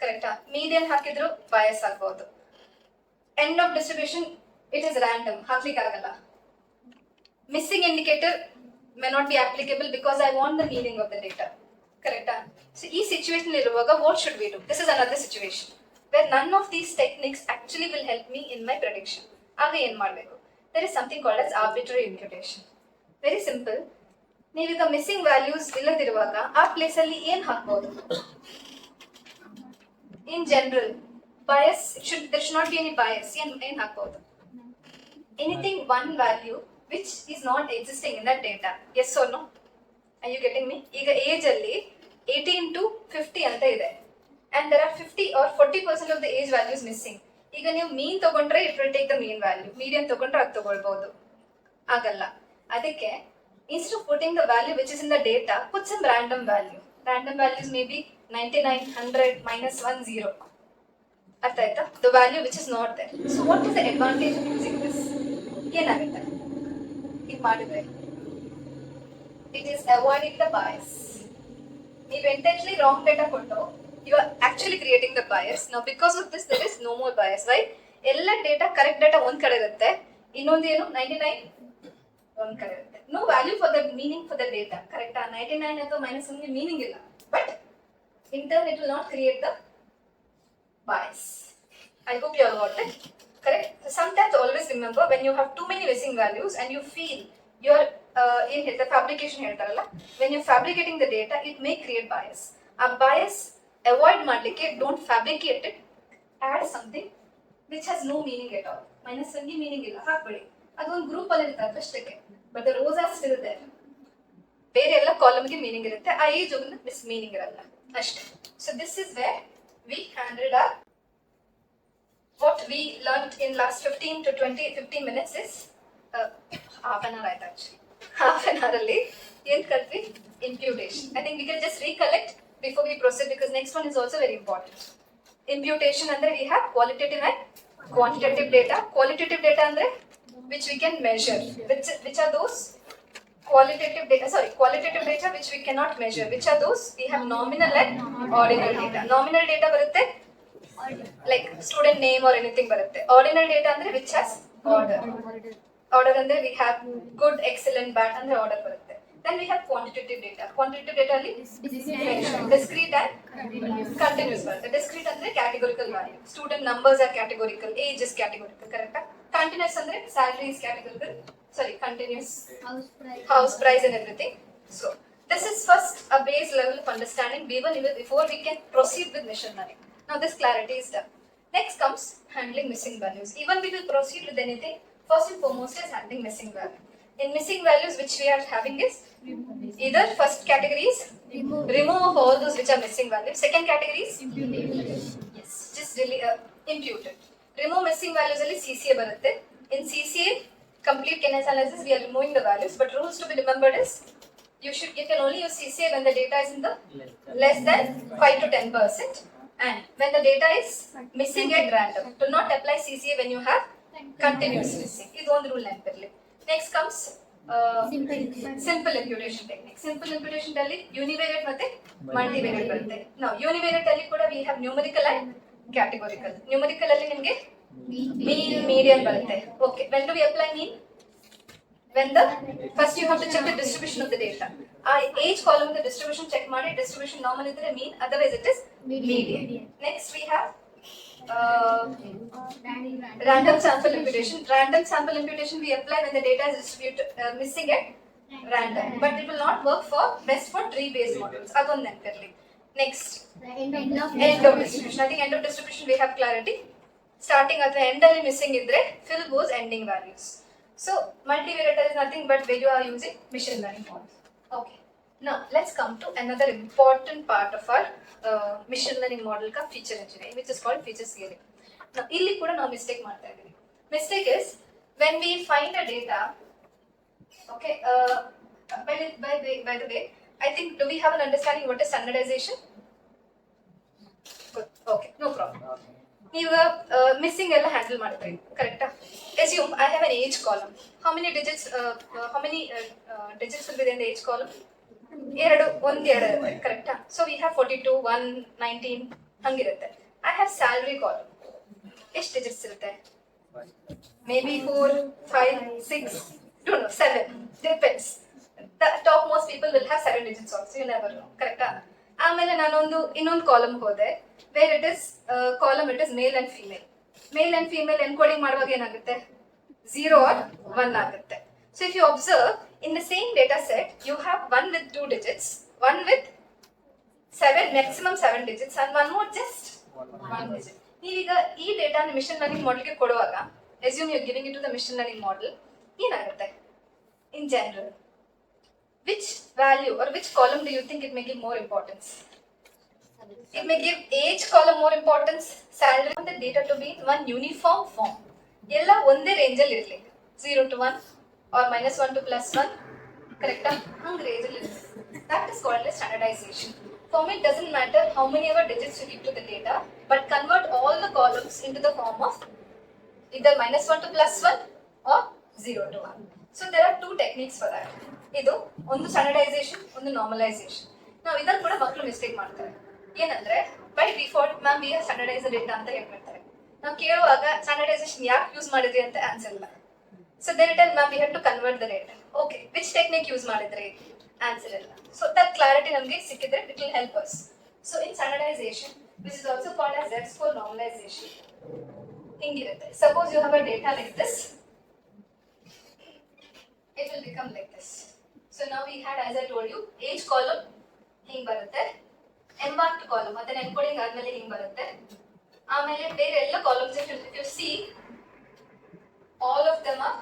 ಕರೆಕ್ಟಾ? Median ಹಾಕಿದ್ರು bias ಆಗ್ಬಹುದು. End of distribution it is random, ಹಾಕ್ಲಿಕ್ಕೆ ಆಗಲ್ಲ. Missing indicator may not be applicable because I want the meaning of the data, correct? So ಈ situation ಇರುವಾಗ what should we do? This is another situation where none of these techniques actually will help me in my prediction. ಆಗ ಏನ್ ಮಾಡಬೇಕು? There is something called as arbitrary imputation. Very simple. ನೀವೀಗ missing values ಇಲ್ಲದಿರುವಾಗ ಆ place ಅಲ್ಲಿ ಏನ್ ಹಾಕ್ಬಹುದು? In general, bias there should not be any bias. ಏನ್ ಹಾಕ್ಬಹುದು? Anything one value which is not existing in that data. Yes or no? Are you getting me? ಈಗ age ಅಲ್ಲಿ 18 to 50 ಅಂತ ಇದೆ and there are 50 or 40% of the age values missing. ಈಗ ನೀವು ಮೀನ್ ತಗೊಂಡ್ರೆ it will take the mean value, median ತಗೊಂಡ್ರೆ ಅದು ತಗೊಳ್ಬಹುದು. ಆಗಲ್ಲ. ಅದಕ್ಕೆ instead of putting the value which is in the data, put some random value. Random values may be 99, 100, -1, 0. ಅರ್ಥ ಆಯ್ತಾ? The value which is not there. So what is the advantage of using this? ಏನಾಗುತ್ತೆ ಇದು ಮಾಡಿದ್ರೆ? It is avoiding the bias. ನೀವು intentionally wrong data ಕೊಟ್ಟು you are actually creating the bias. Now because of this there is no more bias, right? ಎಲ್ಲ data correct data ಒಂದ್ ಕಡೆ ಇರುತ್ತೆ, ಇನ್ನೊಂದು ಏನು 99 ಒಂದ್ ಕಡೆ ಇರುತ್ತೆ. No value for the meaning for the data, ಕರೆಕ್ಟಾ? 99 ಅಥವಾ -1 ಮೀನಿಂಗ್ ಇಲ್ಲ, but in turn it will not create the bias. I hope you all got it, correct? So sometimes always remember when you have too many missing values and you feel you're in the fabrication ಹೇಳ್ತಾರಲ್ಲ, when you're fabricating the data it may create bias. A bias avoid ಮಾಡ್ಲಿಕ್ಕೆ don't fabricate it, add something which has no meaning at all. -1 meaning ಇಲ್ಲ ಹಾಕ್ಬೇಡಿ, ಅದೊಂದು group ಅಲ್ಲಿ ಇರುತ್ತೆ ಅಷ್ಟಕ್ಕೆ, but the rows are still there. ಬೇರೆ ಎಲ್ಲ ಕಾಲಮ್ಗೆ meaning ಇರುತ್ತೆ, ಆ ಏಜ್ ಒಂದು ಮಿಸ್ ಮೀನಿಂಗ್ ಇರಲ್ಲ ಅಷ್ಟೇ. So this is where we handled our what we learned in last 15 minutes is half an hour ಆಯ್ತು actually. Half an hour ಅಲ್ಲಿ ಏನ್ ಕಲ್ತ್ವಿ? Imputation. I think we can just recollect before we proceed because next one is also very important. Imputation ಅಂದ್ರೆ we have qualitative and quantitative data. Qualitative data ಅಂದ್ರೆ which we can measure. Which are those? Qualitative data which we cannot measure. Which are those? We have nominal and ordinal data. Nominal data ಬರುತ್ತೆ like student name or anything ಬರುತ್ತೆ. Ordinal data ಅಂದ್ರೆ which has order. Order ಅಂದ್ರೆ we have good, excellent, bad ಅಂದ್ರೆ order ಬರುತ್ತೆ. Then we have quantitative data. Quantitative data ಅಲ್ಲಿ discrete and continuous ಬರುತ್ತೆ. Discrete ಅಂದ್ರೆ categorical value. Student numbers are categorical, age is categorical, correct? Continuous ಅಂದ್ರೆ salary is categorical. Sorry, continuous house price and everything. So this is first a base level of understanding before we can proceed with machine learning. Now this clarity is done. Next comes handling missing values. Even we will proceed with anything, first and foremost is handling missing value. In missing values which we are having is either first category is remove of all those which are missing values. Second category is yes, just really impute it. Remove missing values alli CCA barutte. In CCA complete k-NS analysis we are removing the values, but rules to be remembered is you can only use CCA when the data is in the less than 5 to 10%, and when the data is missing at random. Do not apply CCA when you have continuous missing. This one rule ನೆನಪಿರಲಿ. Next comes simple imputation technique. Simple imputation ಅಲ್ಲಿ univariate ಮತ್ತೆ multivariate ಬರುತ್ತೆ. Now univariate ಅಲ್ಲಿ ಕೂಡ we have numerical and categorical. Numerical ಅಲ್ಲಿ ನಿಮಗೆ mean, median ಬರುತ್ತೆ. Okay, when do we apply mean? When first you have to check the distribution of the data. Age column the distribution check ಮಾಡಿ, distribution normal ಇದ್ರೆ mean, otherwise it is median. Next we have random sample imputation. Random sample imputation we apply when the data is distributed missing at random, but it will not work for best for tree based models. Adon ನೆನಪಿರಲಿ. Next end of distribution. I think end of distribution we have clarity. Starting at the end ಅಲ್ಲಿ missing ಇದ್ರೆ fill those ending values. So multivariate is nothing but where you are using machine learning models. Okay. Now let's come to another important part of our machine learning model ka feature engineering, which is called feature scaling. Now illi kuda ನಾವು mistake ಮಾಡ್ತಾ ಇದೀವಿ. Mistake is when we find a data. Okay. By the way, I think do we have an understanding what is standardization? Good. Okay. No problem. ನೀವು missing ಎಲ್ಲ handle ಮಾಡ್ತೀವಿ, ಕರೆಕ್ಟಾ? Assume I have an age column. How many digits will be there in the age column? ಒಂದು ಎರಡು ಕರೆಕ್ಟಾ? So we have 42, 1, 19 ಹಂಗಿರುತ್ತೆ. I have salary column. ಎಷ್ಟು digits ಇರುತ್ತೆ? Maybe 4, 5, 6, don't know, 7. Depends. The top most people will have 7 digits also. You never know, ಕರೆಕ್ಟಾ? ಆಮೇಲೆ ನಾನೊಂದು ಇನ್ನೊಂದು column ಹೋದೆ where it is column it is male and female. Male and female encoding ಮಾಡುವಾಗ ಏನಾಗುತ್ತೆ? 0 or 1 ಆಗುತ್ತೆ. So if you observe in the same data set you have one with 2 digits, one with 7, maximum 7 digits, and one more just 1 digit. ನೀವೀಗ ಈ ಡೇಟಾನ mission learning ಮಾಡೆಲ್ಗೆ ಕೊಡುವಾಗ assume you are giving it to the machine learning model, ಏನಾಗುತ್ತೆ? In general, which value or which column do you think it may give more importance? It may give age column more importance, salary, and the data to be in one uniform form. ಎಲ್ಲ ಒಂದೇ range ಅಲ್ಲಿ ಇರಲಿ, 0 to 1 or -1 to +1, ಕರೆಕ್ಟಾ? ಹಂಗ್ range ಅಲ್ಲಿ ಇರಲಿ. That is called as standardization. For me, it doesn't matter how many ever digits you give to the data, but convert all the columns into the form of either -1 to +1 or 0 to 1. So there are two techniques for that. ಇದು ಒಂದು standardisation, ಒಂದು normalisation. ನಾವು ಇದನ್ನು ಕೂಡ ಮಕ್ಕಳು mistake ಮಾಡ್ತಾರೆ. ಏನಂದ್ರೆ by default ma'am we have standardise data ಅಂತ ಹೇಳ್ಬಿಡ್ತಾರೆ. ನಾವು ಕೇಳುವಾಗ ಸ್ಟ್ಯಾಂಡರ್ಡೈಸೇಷನ್ ಯಾಕೆ ಯೂಸ್ ಮಾಡಿದ್ರಿ ಅಂತ ಆನ್ಸರ್ ಇಲ್ಲ. So there it ma'am we have to convert the data. Okay, which technique use ಮಾಡಿದ್ರಿ? ಆನ್ಸರ್ ಇಲ್ಲ. ಸೊ ದಟ್ ಕ್ಲಾರಿಟಿ ನಮಗೆ ಸಿಕ್ಕಿದ್ರೆ it will help us. So in standardization which is also called as Z-score normalization ಹಿಂಗಿರುತ್ತೆ. Suppose you have a data like this, it will become like this. So now we had, as I told you, age column ಹಿಂಗ್ ಬರುತ್ತೆ, embarked column ಅದನ್ನ encoding ಆದ್ಮೇಲೆ ಹಿಂಗ್ ಬರುತ್ತೆ. ಆಮೇಲೆ ಬೇರೆ ಎಲ್ಲ columns if you see all of them are,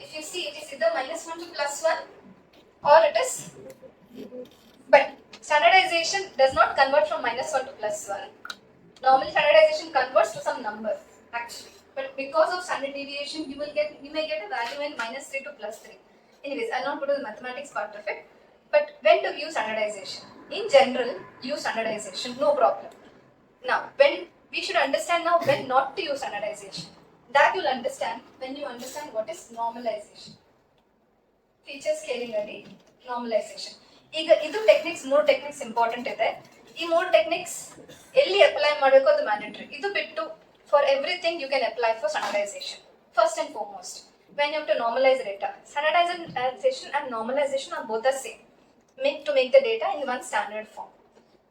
if you see it is either -1 to +1 or it is, but standardization does not convert from -1 to +1. Normally standardization converts to some number actually, but because of standard deviation you may get a value in -3 to +3. Anyways, I'll not go to the mathematics part of it. But when to use standardization? In general, use standardization, no problem. Now, when we should understand now when not to use standardization. That you'll understand when you understand what is normalization. Feature scaling ಅಲ್ಲಿ normalization. ಈಗ ಇದು techniques, 3 techniques important ಇದೆ. ಈ 3 techniques ಎಲ್ಲಿ apply ಮಾಡಬೇಕು ಅದು mandatory. ಇದು ಬಿಟ್ಟು for everything you can apply for standardisation. First and foremost when you have to normalize data, standardization and normalization are both the same. make the data in one standard form.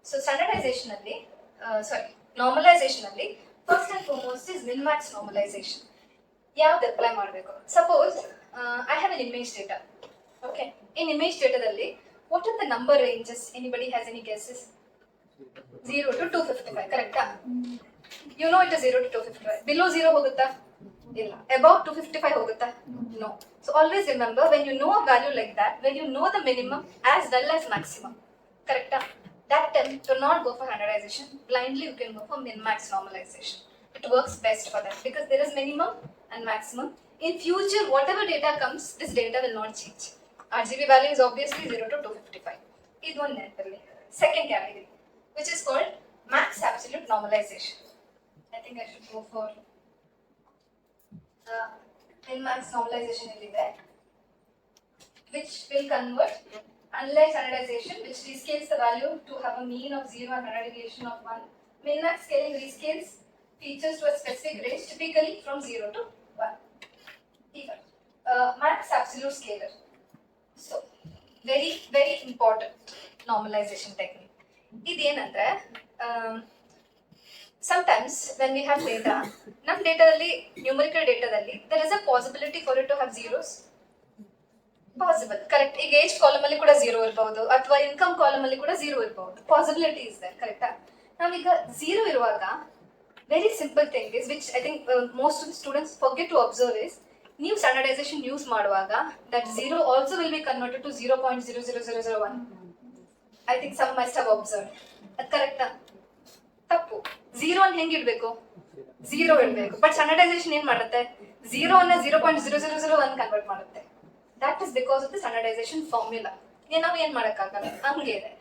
So standardization alli, normalization alli, first and foremost is min-max normalization. ಯಾವ್ದು apply ಮಾಡಬೇಕು? Suppose I have an image data. Okay, in image ಡೇಟಾದಲ್ಲಿ what are the number ranges? Anybody has any guesses? 0 to 255, ಕರೆಕ್ಟಾ? You know it is 0 to 255. Below 0 ಹೋಗುತ್ತಾ? ಇಲ್ಲ. Above 255 ಹೋಗುತ್ತಾ? No. So always remember, when you know a value like that, when you know the minimum as well as maximum, ಕರೆಕ್ಟಾ? That time to not go for standardization. Blindly you can go for min-max normalization. It works best for that because there is minimum and maximum. In future, whatever data comes, this data will not change. RGB value is obviously 0 to 255. This one naturally. Second category, which is called max absolute normalization. I think I should go for min-max normalization there, which will convert, unlike standardization, which rescales the value to have a mean of 0 and standard deviation of 1. Min-max scaling rescales features to a specific range, typically from 0 to 1. Even max absolute scalar. So, very, very important normalization technique. ಇದೇನಂದ್ರೆ sometimes when we have data, ನಮ್ಮ ಡೇಟಾದಲ್ಲಿ numerical ಡೇಟಾದಲ್ಲಿ there is a possibility for it to have zeros. Possible, correct. ಈಗ age column ಅಲ್ಲಿ ಕೂಡ 0 ಇರಬಹುದು, ಅಥವಾ income column ಅಲ್ಲಿ ಕೂಡ 0 ಇರಬಹುದು. ಪಾಸಿಬಿಲಿಟಿ ಇಸ್ ದೇರ್, ಕರೆಕ್ಟಾ? ನಾವೀಗ 0 ಇರುವಾಗ very simple thing is which I think most of the students forget to observe is, ನೀವು ಸ್ಟ್ಯಾಂಡರ್ಡೈಸೇಷನ್ ಯೂಸ್ ಮಾಡುವಾಗ that 0 also will be converted to 0.00001. I think some must have observe. ಅದು ಕರೆಕ್ಟಾ? ತಪ್ಪು. 0 ಅನ್ನು ಹೆಂಗೆ ಇಡಬೇಕು? 0 ಇಡಬೇಕು. ಬಟ್ ಸ್ಟ್ಯಾಂಡರ್ಡೈಸೇಷನ್ ಏನ್ ಮಾಡುತ್ತೆ? 0 ಅನ್ನ 0.0001 ಕನ್ವರ್ಟ್ ಮಾಡುತ್ತೆ. That is because of the standardization formula. ನಾವು ಏನು ಮಾಡೋಕ್ಕಾಗಲ್ಲ, ಹಂಗೆ ಇದೆ.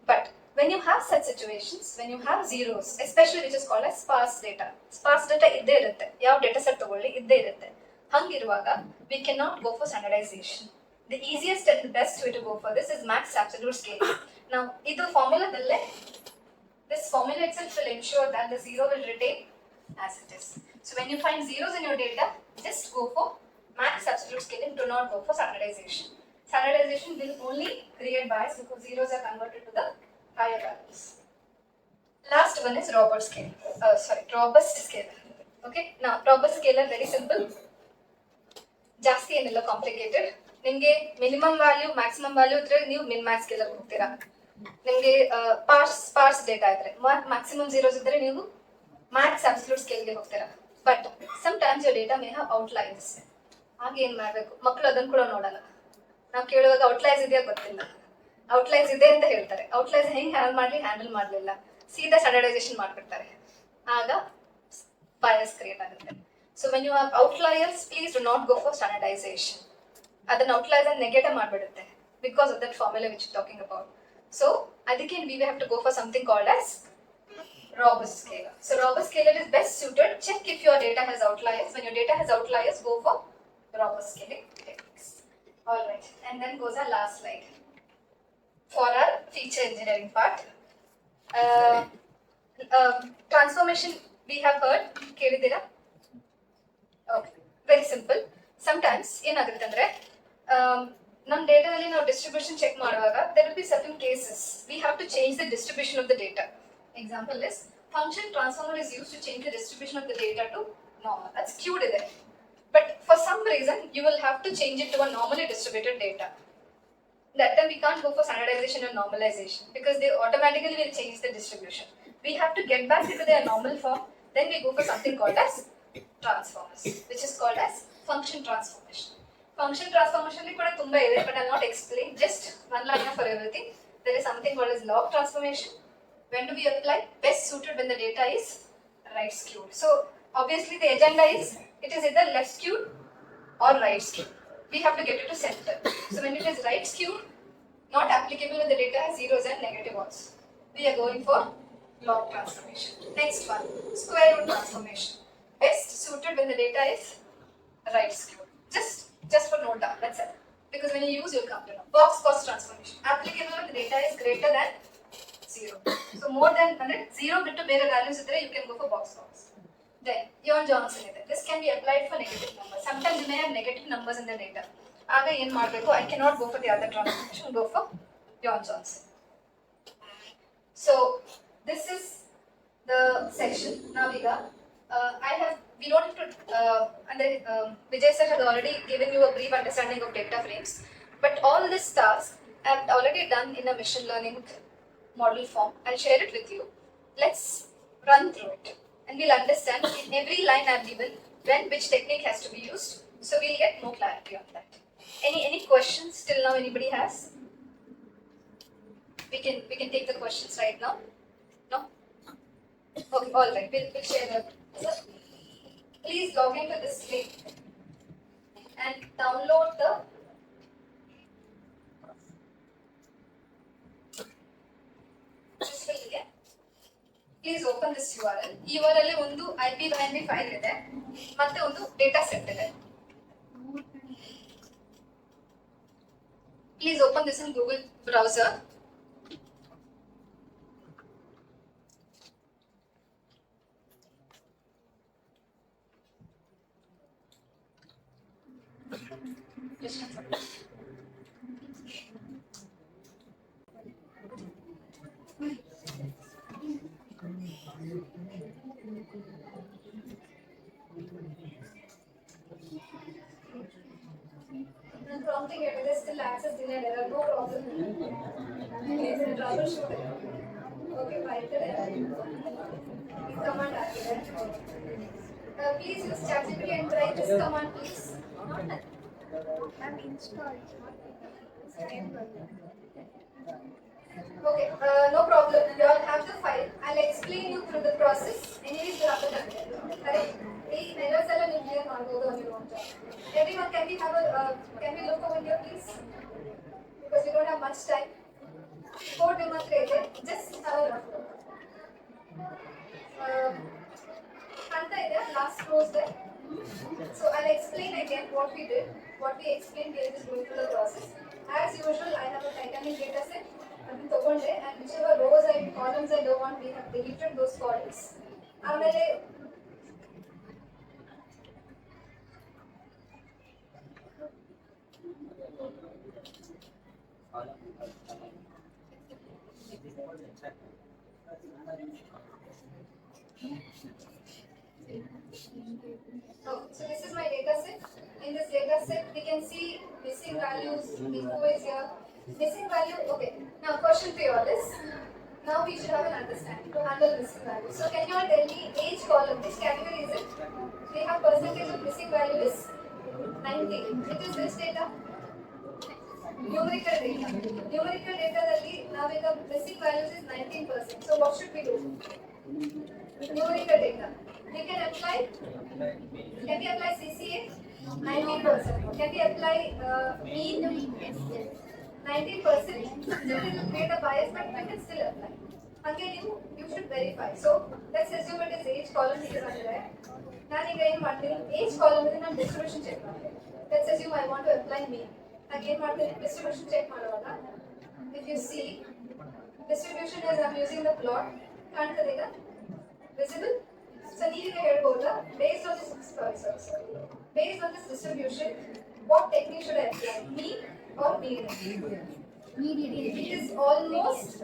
But when you have such situations, when you have zeros, especially which is called as sparse data ಇದ್ದೇ ಇರುತ್ತೆ. ಯಾವ ಡೇಟಾ ಸೆಟ್ ತಗೊಳ್ಳಿ ಇದ್ದೇ ಇರುತ್ತೆ. ಹಂಗಿರುವಾಗ we cannot go for standardization. The easiest and the best way to go for this is max absolute scaling. Now, ಇದು ಫಾರ್ಮುಲಾದಲ್ಲೇ, this formula itself will ensure that the 0 will retain as it is. So when you find zeros in your data, just go for max absolute scaling. Do not go for standardization. Standardization will only create bias because zeros are converted to the higher values. Last one is robust scalar. Okay, now robust scalar very simple. ಜಾಸ್ತಿ ಏನಿಲ್ಲ complicated. ನಿಮಗೆ minimum value maximum value ಇದ್ರೆ ನೀವು ಮಿನ್ Max scaler ಹೋಗ್ತೀರಾ. ನಿಮಗೆ sparse data ಇದ್ರೆ maximum zeros ಇದ್ರೆ ನೀವು ಮ್ಯಾಕ್ಸ್ ಅಬ್ಸಲ್ಯೂಟ್ ಸ್ಕೇಲ್ಗೆ ಹೋಗ್ತೀರಾ. But sometimes your data may have outliers. ಹಾಗೆ ಏನು ಮಾಡಬೇಕು? ಮಕ್ಕಳು ಅದನ್ನು ಕೂಡ ನೋಡಲ್ಲ. ನಾವು ಕೇಳುವಾಗ ಔಟ್ಲೈರ್ಸ್ ಇದೆಯಾ ಗೊತ್ತಿಲ್ಲ, ಔಟ್ಲೈರ್ಸ್ ಇದೆ ಅಂತ ಹೇಳ್ತಾರೆ. ಔಟ್ಲೈರ್ಸ್ ಹೆಂಗೆ ಹ್ಯಾಂಡಲ್ ಮಾಡಲಿಲ್ಲ, ಸೀದಾ ಸ್ಟ್ಯಾಂಡರ್ಡೈಸೇಷನ್ ಮಾಡಿಬಿಡ್ತಾರೆ. ಆಗ ಬಯಾಸ್ ಕ್ರಿಯೇಟ್ ಆಗುತ್ತೆ. So when you have outliers, please do not go for standardization. ಅದನ್ನ ಔಟ್ಲೈರ್ಸ್ ಅನ್ನು ನೆಗೆಟಿವ್ ಮಾಡಿಬಿಡುತ್ತೆ because of that formula which talking about. So ಅದಕ್ಕೆ we have to go for something called as robust scalar. So robust scalar is best suited. Check if your data has outliers. When your data has outliers, go for robust scaling techniques. All right, and then goes our last slide for our feature engineering part. Transformation we have heard, kelidira? Okay, very simple. Sometimes ಏನಾಗುತ್ತೆ ಅಂದ್ರೆ ನಮ್ಮ ಡೇಟಾದಲ್ಲಿ ನಾವು distribution check ಮಾಡುವಾಗ there will be certain cases we have to change the distribution of the data. Example is function transformer is used to change the distribution of the data to normal. That's skewed ಇದೆ. But for some reason, you will have to change it to a normally distributed data. That time we can't go for standardization or normalization because they automatically will change the distribution. We have to get back into their normal form. Then we go for something called as transformers, which is called as function transformation. Function transformation kuda tumba ide, but I'll not explain. Just one line for everything. There is something called as log transformation. When do we apply? Best suited when the data is right skewed. So obviously the agenda is it is either left skewed or right skewed. We have to get it to center. So when it is right skewed, not applicable when the data has zeros and negative ones. We are going for log transformation. Next one, square root transformation. Best suited when the data is right skewed. Just for note down, that's it. Because when you use, you'll come to know. Box cost transformation. Applicable when the data is greater than 0. So more than 100, 0 bit to better values is there, you can go for box cost. Then, Ewan Johnson ಇದೆ. This can be applied for negative numbers. Sometimes you may have negative numbers in the data. ಆಗ ಏನು ಮಾಡಬೇಕು? I cannot go for the other transformation, go for Bjorn Johnson. So this is the section. Now we don't have to, and then Vijay sir has already given you a brief understanding of data frames, but all this task I've already done in a machine learning model form. I'll share it with you. Let's run through it and we'll understand in every line I've given when which technique has to be used. So we'll get more clarity on that. Any questions till now anybody has? We can take the questions right now. No? Okay, all right. We'll share that. So, please log into this link and download the this will get. Please open this URL. URL ಅಲ್ಲಿ ಒಂದು IP binary file ಇದೆ ಮತ್ತೆ ಒಂದು data set ಇದೆ. Please open this in Google browser. Just one second. I'm prompting it, it is still access denied error, no problem. Please troubleshoot it. Okay, fine. Command ಆಗಿದೆ. Please use ChatGPT and try this command, please. I'm installed. Okay, no problem. You all have the file. I'll explain you through the process. Anyways, you have the content. Correct? These errors are not clear on your own time. Everyone, can we look over here, please? Because we don't have much time. Before demonstrated, just have a rough look. Kanta ide, last rows there. So I'll explain again what we did, what we explained here is going through the process. As usual, I have a Titanic data set. And whichever rows and columns I don't want, we have deleted those columns. ಆಮೇಲೆ so this is my data set. In this data set, we can see missing values, who is here. Missing value, okay. Now question to you all is, now we should have an understanding to handle missing value. So can you all tell me age column, which category is it? We have percentage of missing value is 90. It is this data? Numerical data. Numerical data dalli now the missing values is 19%. So what should we do? Numerical data. We can apply CCA? 19%. Can we apply mean? 19%. It will create a bias, but we can still apply. Again, you should verify. So let's assume it is age column is under there. Now again, age column is a distribution check. Let's assume I want to apply mean. Again, distribution check. If you see, distribution is I'm using the plot. Visible? So based on this based on this distribution, what technique should I apply? Mean or median? Median. It is almost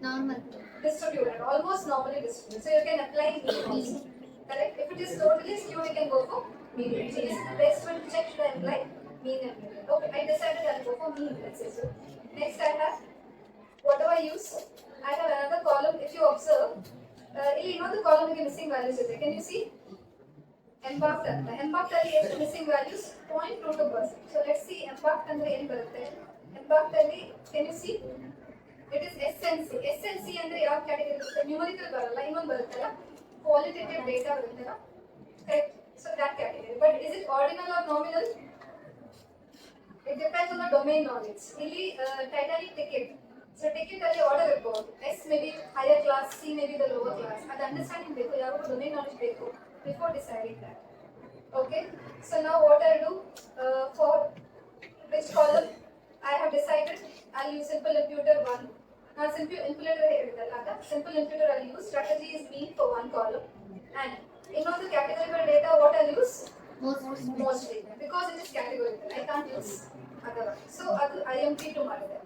normal distributed, almost normally distributed. So you can apply mean also. Correct? If it is totally skewed, you can go for median. So this is the best one to check, should I apply mean and median. Okay, I decided I'll go for mean, let's say so. Next I have, what do I use? I have another column. If you observe, you know the column with the missing values is there. Can you see? Embarked ಅಲ್ಲಿ ಎಷ್ಟು missing values 0.22%. So let's see embarked ಅಂದ್ರೆ ಏನು ಬರುತ್ತೆ. Embarked ಅಲ್ಲಿ can you see? It is SNC. SNC ಅಂದ್ರೆ ಯಾವ category ಬರುತ್ತೆ? Numerical ಬರಲ್ಲ, ಇನ್ನೊಂದು ಬರುತ್ತಲ್ಲ qualitative data ಬರುತ್ತಲ್ಲ. Correct? So that category. But is it ordinal or nominal? It depends on the domain knowledge. ಇಲ್ಲಿ Titanic ticket. So ticket ಅಲ್ಲಿ order ಇರಬಹುದು. S may be higher class, C may be the lower class. ಅದು understanding ಬೇಕು, ಯಾವಾಗ domain knowledge ಬೇಕು before deciding that. Okay. So now what I'll do for which column I have decided I'll use simple imputer 1. Now simple imputer simple imputer I'll use. Strategy is mean for one column. And in all the categorical data, what I'll use? Most data. Because it is categorical, I can't use other one. So ಅದು IMP2 ಮಾಡಿದೆ.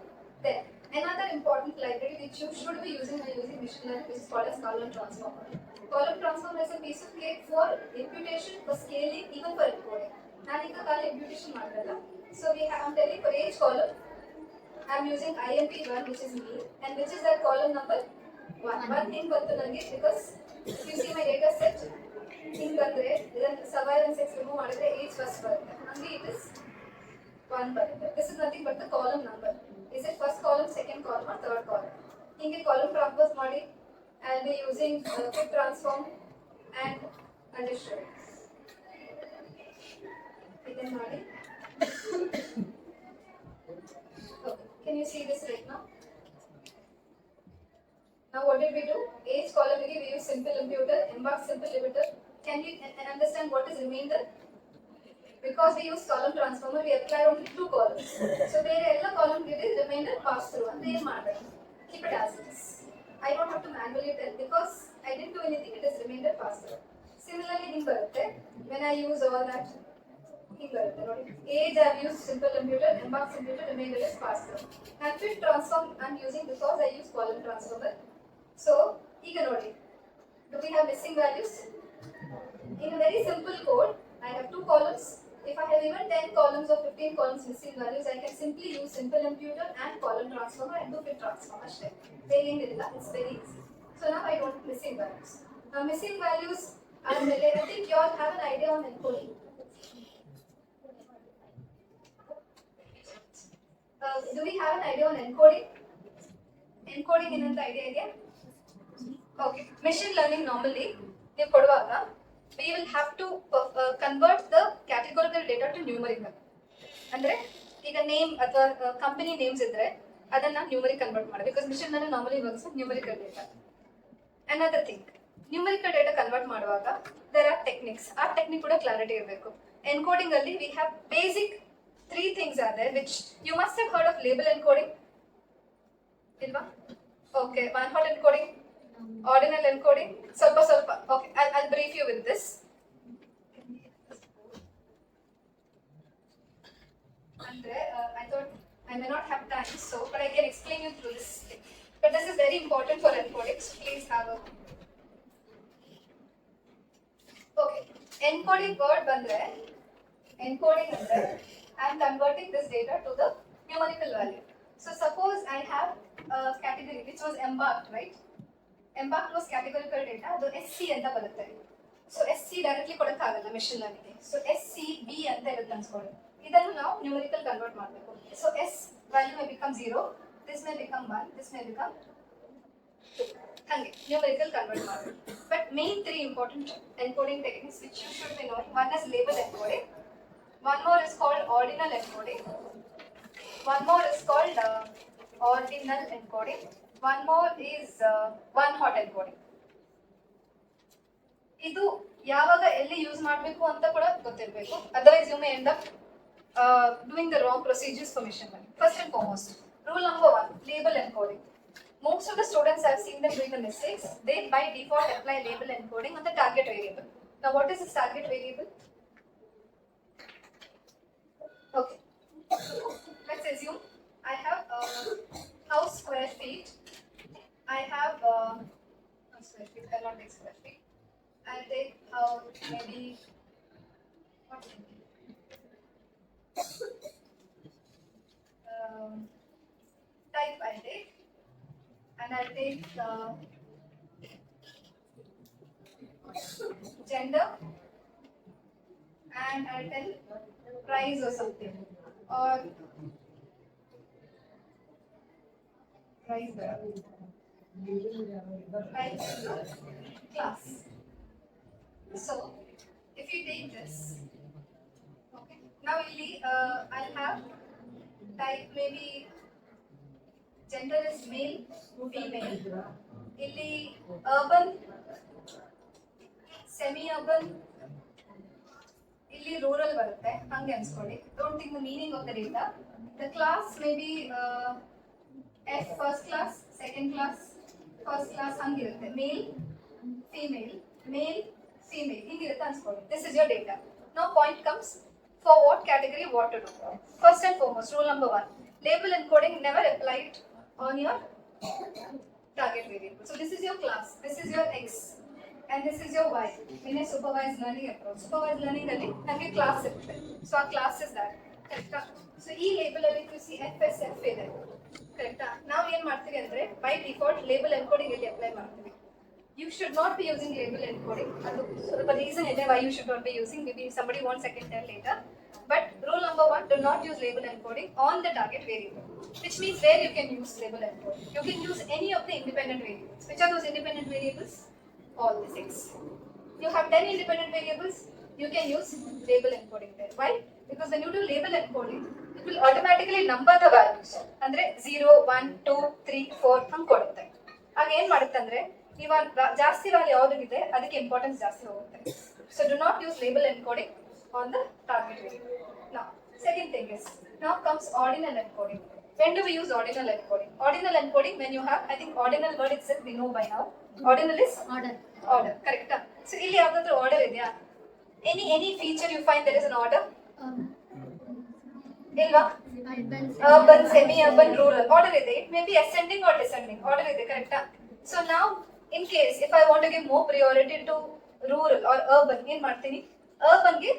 Then another important library which you should be using when using machine learning, which is called as column transformer. Column transformer is a piece of cake for imputation, for scaling, even for encoding. ನಾನು ಈಗ ಖಾಲಿ imputation ಮಾಡಲ್ಲ. So I'm telling for each column I'm using IMP1, which is me, and which is that column number 1. One thing ಬಂತು ನನಗೆ because if you see my data set, ಹಿಂಗೆ ಬಂದರೆ ಇದನ್ನು surveillance X remove ಮಾಡಿದ್ರೆ age first ಬರುತ್ತೆ. ಹಂಗೆ it is 1 ಬರುತ್ತೆ. This is nothing but the column number. Is it first column, second column, or third column? ಹಿಂಗೆ column transpose ಮಾಡಿ I'll be using quick transform and I'll just show you. ಇದನ್ನು ಮಾಡಿ. Okay. Can you see this right now? Now what did we do? Each column we use simple imputer, embark simple limiter. Can you understand what is remainder? Because we use column transformer, we apply only 2 columns. So there all column give is remainder pass through and they matter. Keep it as it is. I don't have to manually tell because I didn't do anything, it is remainder pass through. Similarly, when I use all that, age I have used simple imputer, embark imputer, remainder is pass through. And quick transform I am using because I use column transformer. So, do we have missing values? In a very simple code, I have 2 columns. If I have even 10 columns or 15 columns missing values, I can simply use simple imputer and column transformer and do fit transform. It's very easy. So now I don't have missing values. Now missing values are I think you all have an idea on encoding. Do we have an idea on encoding? Encoding in an idea? Okay. Machine learning normally, we will have to convert the categorical data to numerical. Andre, ಈಗ name ಅಥವಾ company names ಇದ್ರೆ ಅದನ್ನ numeric convert ಮಾಡಿ because machine learning normally works with numerical data. Another thing, numerical data convert ಮಾಡುವಾಗ there are techniques. ಆ technique ಕೂಡ clarity ಇರಬೇಕು. Encoding ಅಲ್ಲಿ we have basic 3 things are there which you must have heard of label encoding. Ilva? Okay, one hot encoding, ordinal encoding, ಸ್ವಲ್ಪ. Okay, I'll brief you with this. Andre, I thought I may not have time, so but I can explain you through this thing. But this is very important for encoding, so please have a. Okay, encoding word bandre. Encoding andre, I am converting this data to the numerical value. So suppose I have a category which was embarked, right? Embarked was categorical data, the SC anta barutte. So SC directly kodakagalla machine learning. So SCB anta irutte anskoli. Idannu now numerical convert ಮಾಡಬೇಕು. So S value may become 0, this may become 1, this may become 2. Hange numerical convert ಮಾಡಬೇಕು. But main 3 important encoding techniques which you should be knowing. One is label encoding. One more is called ordinal encoding. One more is called ordinal encoding. One more is one hot encoding. ಇದು ಯಾವಾಗ ಎಲ್ಲಿ use ಮಾಡಬೇಕು ಅಂತ ಕೂಡ ಗೊತ್ತಿರಬೇಕು. Otherwise you may end up doing the wrong procedures for machine learning. First and foremost, rule number 1, label encoding. Most of the students I've seen them doing the mistakes. They by default apply label encoding on the target variable. Now what is this target variable? Okay, let's assume I have house square feet. I have square feet. I'll not take square feet. I'll take maybe what? Type I'll take, and I'll take gender, and I'll tell price or something, or price class. So if you take this, okay, now I'll have type maybe gender is male, female, illi urban, semi-urban, illi rural barutte, hange anskoli. Don't think the meaning of the data. The class may be F first class, second class, first class hangirutte. Male, female, hingirutte anskoli. This is your data. Now point comes, for what category what to do. First and foremost, rule number 1, label encoding never applied on your target variable. So this is your class, this is your x, and this is your y in a supervised learning approach. Supervised learning ಅಲ್ಲಿ ನಮಗೆ class ಇರುತ್ತೆ. So ಆ class is that, ಕರೆಕ್ಟಾ? So ಈ label ಅಲ್ಲಿ you see F S F ಇದೆ, ಕರೆಕ್ಟಾ? ನಾವು ಏನ್ ಮಾಡ್ತೀವಿ ಅಂದ್ರೆ ಬೈ ಡಿಫಾಲ್ಟ್ ಲೇಬಲ್ ಎನ್ಕೋಡಿಂಗ್ ಇಲ್ಲಿ ಅಪ್ಲೈ ಮಾಡ್ತೀವಿ. You should not be using label encoding. The reason why you should not be using, maybe somebody wants I can tell later. But rule number 1, do not use label encoding on the target variable. Which means where you can use label encoding. You can use any of the independent variables. Which are those independent variables? All the 6. You have 10 independent variables, you can use label encoding there. Why? Because when you do label encoding, it will automatically number the values. Andre 0, 1, 2, 3, 4 ಹಂಗೆ ಕೊಡುತ್ತೆ. ಆಗ ಏನು ಮಾಡುತ್ತೆ ಅಂದ್ರೆ ಇವಾಗ ಜಾಸ್ತಿ value ಯಾವುದಿದೆ ಅದಕ್ಕೆ ಇಂಪಾರ್ಟೆನ್ಸ್ ಜಾಸ್ತಿ ಹೋಗುತ್ತೆ. So do not use label encoding on the target variable. Now, second thing is, now comes ordinal encoding. When do we use ordinal encoding? Ordinal encoding when you have, I think ordinal word itself we know by now. Ordinal is Order. order, correct? So ಇಲ್ಲಿ ಯಾವುದಾದ್ರೂ order ಇದೆಯಾ? Any feature you find there is an order? ಇಲ್ವಾ? Urban, semi-urban, rural. Order ಇದೆ. It may be ascending or descending. Order ಇದೆ, correct? So now, in case if I want to give more priority to rural or urban, ಏನು ಮಾಡ್ತೀನಿ? Urban ಗೆ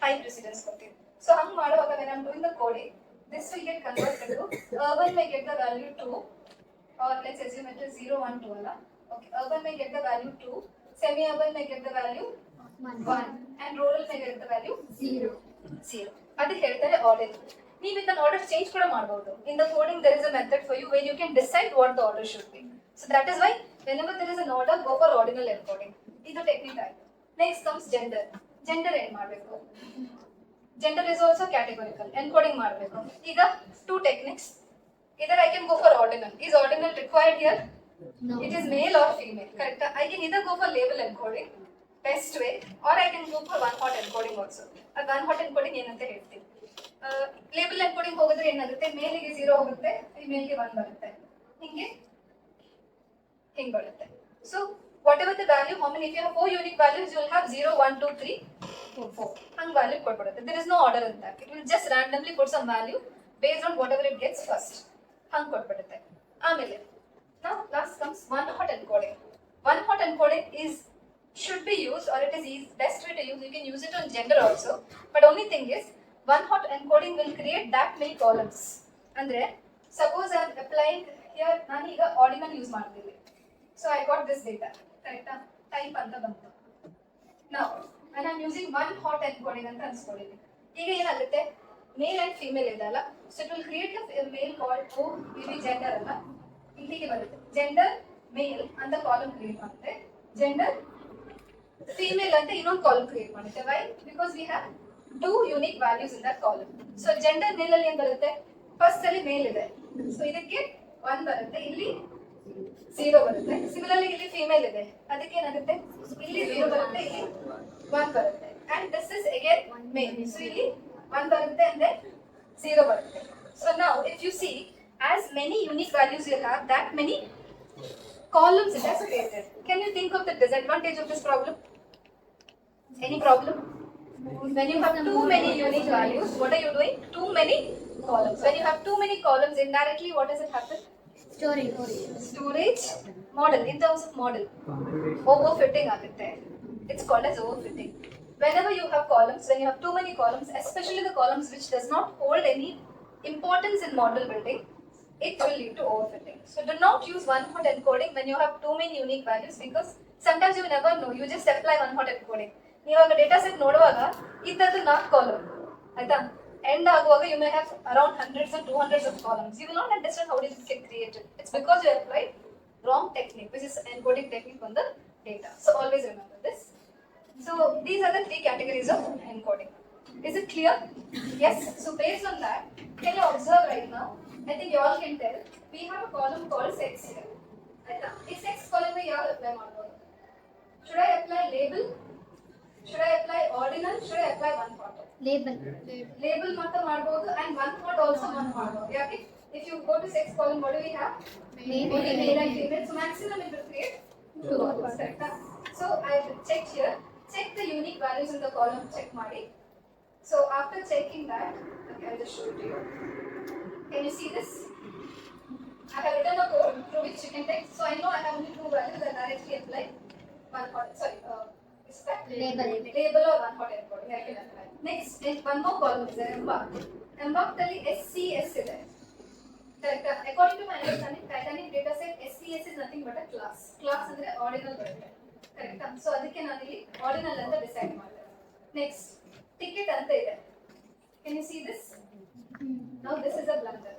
high precedence ಕೊಡ್ತೀನಿ. So ಹಂಗೆ ಮಾಡುವಾಗ when I'm doing the coding, this will get converted to urban may get the value 2, or let's assume it is 0, 1, 2 ಅಲ್ಲ. Okay, urban may get the value 2, semi-urban may get the value 1, and rural may get the value 0. ಅದು ಹೇಳ್ತಾರೆ order. ನೀವು ಇದನ್ನ order change ಕೂಡ ಮಾಡಬಹುದು. In the coding there is a method for you where you can decide what the order should be. So that is why whenever there is an order, go for ordinal encoding. ಇದು technique ಆಯ್ತು. Next comes gender. Gender ಏನು ಮಾಡಬೇಕು? Gender is also categorical. Encoding ಮಾಡಬೇಕು. ಈಗ two techniques. Either I can go for ordinal. Is ordinal required here? No. It is male or female, correct? I can either go for label encoding, best way, or I can go for one hot encoding also. One hot encoding ಏನಂತ ಹೇಳ್ತೀನಿ. Label encoding ಹೋಗಿದ್ರೆ ಏನಾಗುತ್ತೆ? ಮೇಲಿಗೆ 0 ಹೋಗುತ್ತೆ, ಫಿಮೇಲ್ಗೆ 1 ಬರುತ್ತೆ. ಹಿಂಗೆ ಬರುತ್ತೆ. So whatever the value, how many, if you have 4 unique values, you will have 0, 1, 2, 3, 4. ಹಂಗೆ value ಕೊಟ್ಬಿಡುತ್ತೆ. There is no order in that. It will just randomly put some value based on whatever it gets first. ಹಂಗೆ ಕೊಟ್ಬಿಡುತ್ತೆ. ಆಮೇಲೆ now last comes one hot encoding. One hot encoding should be used, or it is best way to use. You can use it on gender also, but only thing is one hot encoding will create that many columns. Andre suppose I am applying here, ನಾನು ಈಗ ordinal use ಮಾಡ್ತೀನಿ. So I got this data, correct? Type ಅಂತ ಬಂತು. Now when I am using one hot encoding ಅಂತ ಅನ್ಸ್ಕೊಳ್ಳಿ, ಈಗ ಏನಾಗುತ್ತೆ? Male and female ಇದೆ ಅಲ್ಲ, so it will create a male called O, maybe gender ಅಲ್ಲ, ಇಲ್ಲಿಗೆ ಬರುತ್ತೆ. ಜೆಂಡರ್ ಮೇಲ್ ಅಂತ ಕಾಲಮ್ ಕ್ರಿಯೇಟ್ ಮಾಡುತ್ತೆ, ಜೆಂಡರ್ ಫೀಮೇಲ್ ಅಂತ ಇನ್ನೊಂದು ಕಾಲಮ್ ಕ್ರಿಯೇಟ್ ಮಾಡುತ್ತೆ. Why? Because we have 2 unique values in that column. So gender male ಅಲ್ಲಿ ಏನ್ ಬರುತ್ತೆ? ಫಸ್ಟ್ ಅಲ್ಲಿ ಮೇಲ್ ಇದೆ, ಸೊ ಇದಕ್ಕೆ 1 ಬರುತ್ತೆ, ಇಲ್ಲಿ 0 ಬರುತ್ತೆ. ಸಿಮಿಲರ್ಲಿ ಇಲ್ಲಿ ಫೀಮೇಲ್ ಇದೆ, ಅದಕ್ಕೆ ಏನಾಗುತ್ತೆ? ಇಲ್ಲಿ 0 ಬರುತ್ತೆ, ಇಲ್ಲಿ 1 ಬರುತ್ತೆ. And this is again male, so ಇಲ್ಲಿ 1 ಬರುತ್ತೆ ಅಂದ್ರೆ 0 ಬರುತ್ತೆ. So now if you see, as many unique values you have, that many columns it has created. Can you think of the disadvantage of this problem? Any problem? When you have too many unique values, what are you doing? Too many columns. When you have too many columns, indirectly what does it happen? Storage model. In terms of model, overfitting ಆಗುತ್ತೆ. It's called as overfitting. Whenever you have columns, when you have too many columns, especially the columns which does not hold any importance in model building, it will lead to overfitting. So do not use one hot encoding when you have too many unique values, because sometimes you never know. You just apply one hot encoding. ನೀವಾಗ data set ನೋಡುವಾಗ ಇದ್ದದ್ದು 4 column ಆಯ್ತಾ, end ಆಗುವಾಗ you may have around hundreds and 200s of columns. You will not understand how it is created. It's because you applied wrong technique, which is encoding technique on the data. So always remember this. So these are the 3 categories of encoding. Is it clear? Yes. So based on that, can you observe right now? I think you all can tell. We have a column called sex here. Aita. This sex column me yaar apply ಮಾಡಬಹುದು? Should I apply label? Should I apply ordinal? Should I apply one hot? Label ಮಾತ್ರ ಮಾಡಬಹುದು, and one hot also ಮಾಡಬಹುದು. ಯಾಕೆ? If you go to sex column, what do we have? Male and female. So maximum it will create 2 hots. So I have checked here. Check the unique values in the column. Check ಮಾಡಿ. So after checking that, okay, I'll just show it to you. Can you see this? I have written a code through which you can take. So I know I have only two values that directly apply one hot. Sorry, is that label or one hot encoding? I can apply. Next, one more column is there. Embark. Embark tally SCS is there. Correct. According to my understanding, Titanic data set SCS is nothing but a class. Class ಅಂದ್ರೆ ordinal ಬರುತ್ತೆ. Correct. So ಅದಕ್ಕೆ ನಾನು ಇಲ್ಲಿ ordinal ಅಂತ decide ಮಾಡಿದೆ. Next, ticket ಅಂತ ಇದೆ. Can you see this? Now this is a blunder.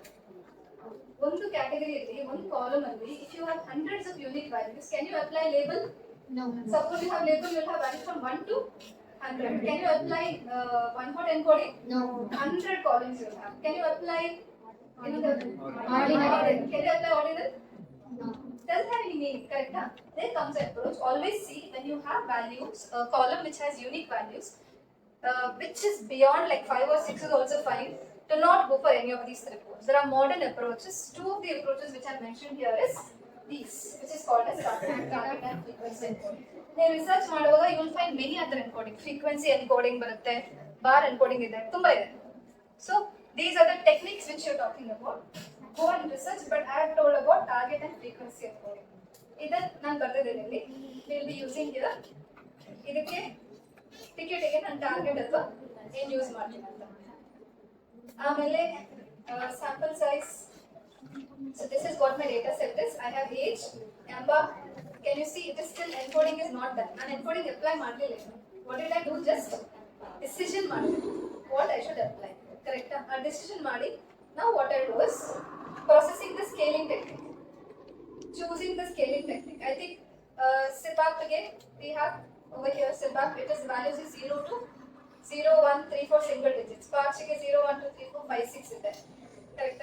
ಒಂದು ಕ್ಯಾಟಗರಿಯಲ್ಲಿ ಒಂದು ಕಾಲಮ್ ಅಲ್ಲಿ if you have hundreds of unique values, can you apply label? No. Suppose you have label, you will have values from 1 to 100. Can you apply one hot encoding? No. 100 columns you have. Can you apply Ordinal. Can you apply ordinal? No. Doesn't have any meaning, correct? There comes an approach. Always see when you have values, a column which has unique values, which is beyond like 5 or 6 is also fine. Do not go for any of these reports. There are modern approaches. Two of the approaches which I mentioned here is these, which is called as target and frequency encoding. ನೀವು research ಮಾಡುವಾಗ you will find many other encoding. Frequency encoding ಬರುತ್ತೆ, bar encoding ಇದೆ, ತುಂಬಾ ಇದೆ. So these are the techniques which you're talking about. Go and research, but I have told about target and frequency encoding. ಇದನ್ನ ನಾನು ಬರ್ದಿದ್ದೀನಿ ಇಲ್ಲಿ. We'll be using here. ಇದಕ್ಕೆ ಟಿಕೆಟಿಗೆ ನಾನು target ಅಥವಾ ಏನು ಯೂಸ್ ಮಾಡ್ತೀನಿ ಅಂತ. ಆಮೇಲೆ sample size. So this is what my data set is. I have age, number. Can you see it is still encoding is not done. ನಾನು encoding apply ಮಾಡಲಿಲ್ಲ. What did I do? Just decision ಮಾಡಿದೆ. What I should apply. Correct? A decision ಮಾಡಿ. Now what I do is processing the scaling technique. Choosing the scaling technique. I think SIBAP again we have over here SIBAP. It is values is 0 to 0, 1, 3, 4 single digits. Parts ಗೆ 0, 1, 2, 3, 4, 5, 6 ಇದೆ. Correct?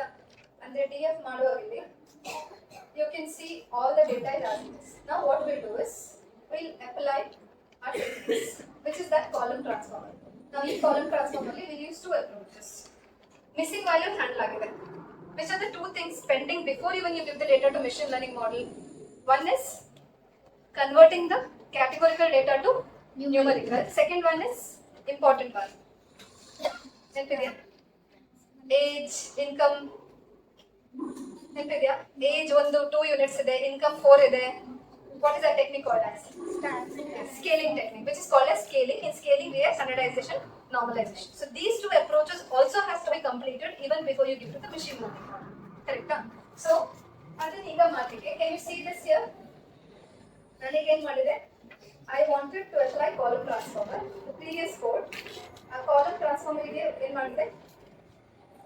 And the DF ಮಾಡುವಾಗಲಿ you can see all the data is as it is. Now what we'll do is we'll apply our techniques, which is that column transformer. Now in column transformer we use two approaches. Missing value handle agide. Which are the two things pending before even you give the data to machine learning model? One is converting the categorical data to numerical. Second one is important one. ನೆನಪಿದೆಯಾ? Age, income. ನೆನಪಿದೆಯಾ? Age ಒಂದು 2 units ಇದೆ, income 4 ಇದೆ. What is that technique called as? Scaling technique, which is called as scaling. In scaling we have standardization, normalization. So these two approaches also has to be completed even before you give to the machine learning model. Correct? So ಅದನ್ನ ಈಗ ಮಾಡ್ಲಿಕ್ಕೆ can you see this here? ನನಗೆ ಏನು ಮಾಡಿದೆ? I wanted to apply column transformer. The previous code, a column transformer ಗೆ ಏನು ಮಾಡಿದೆ?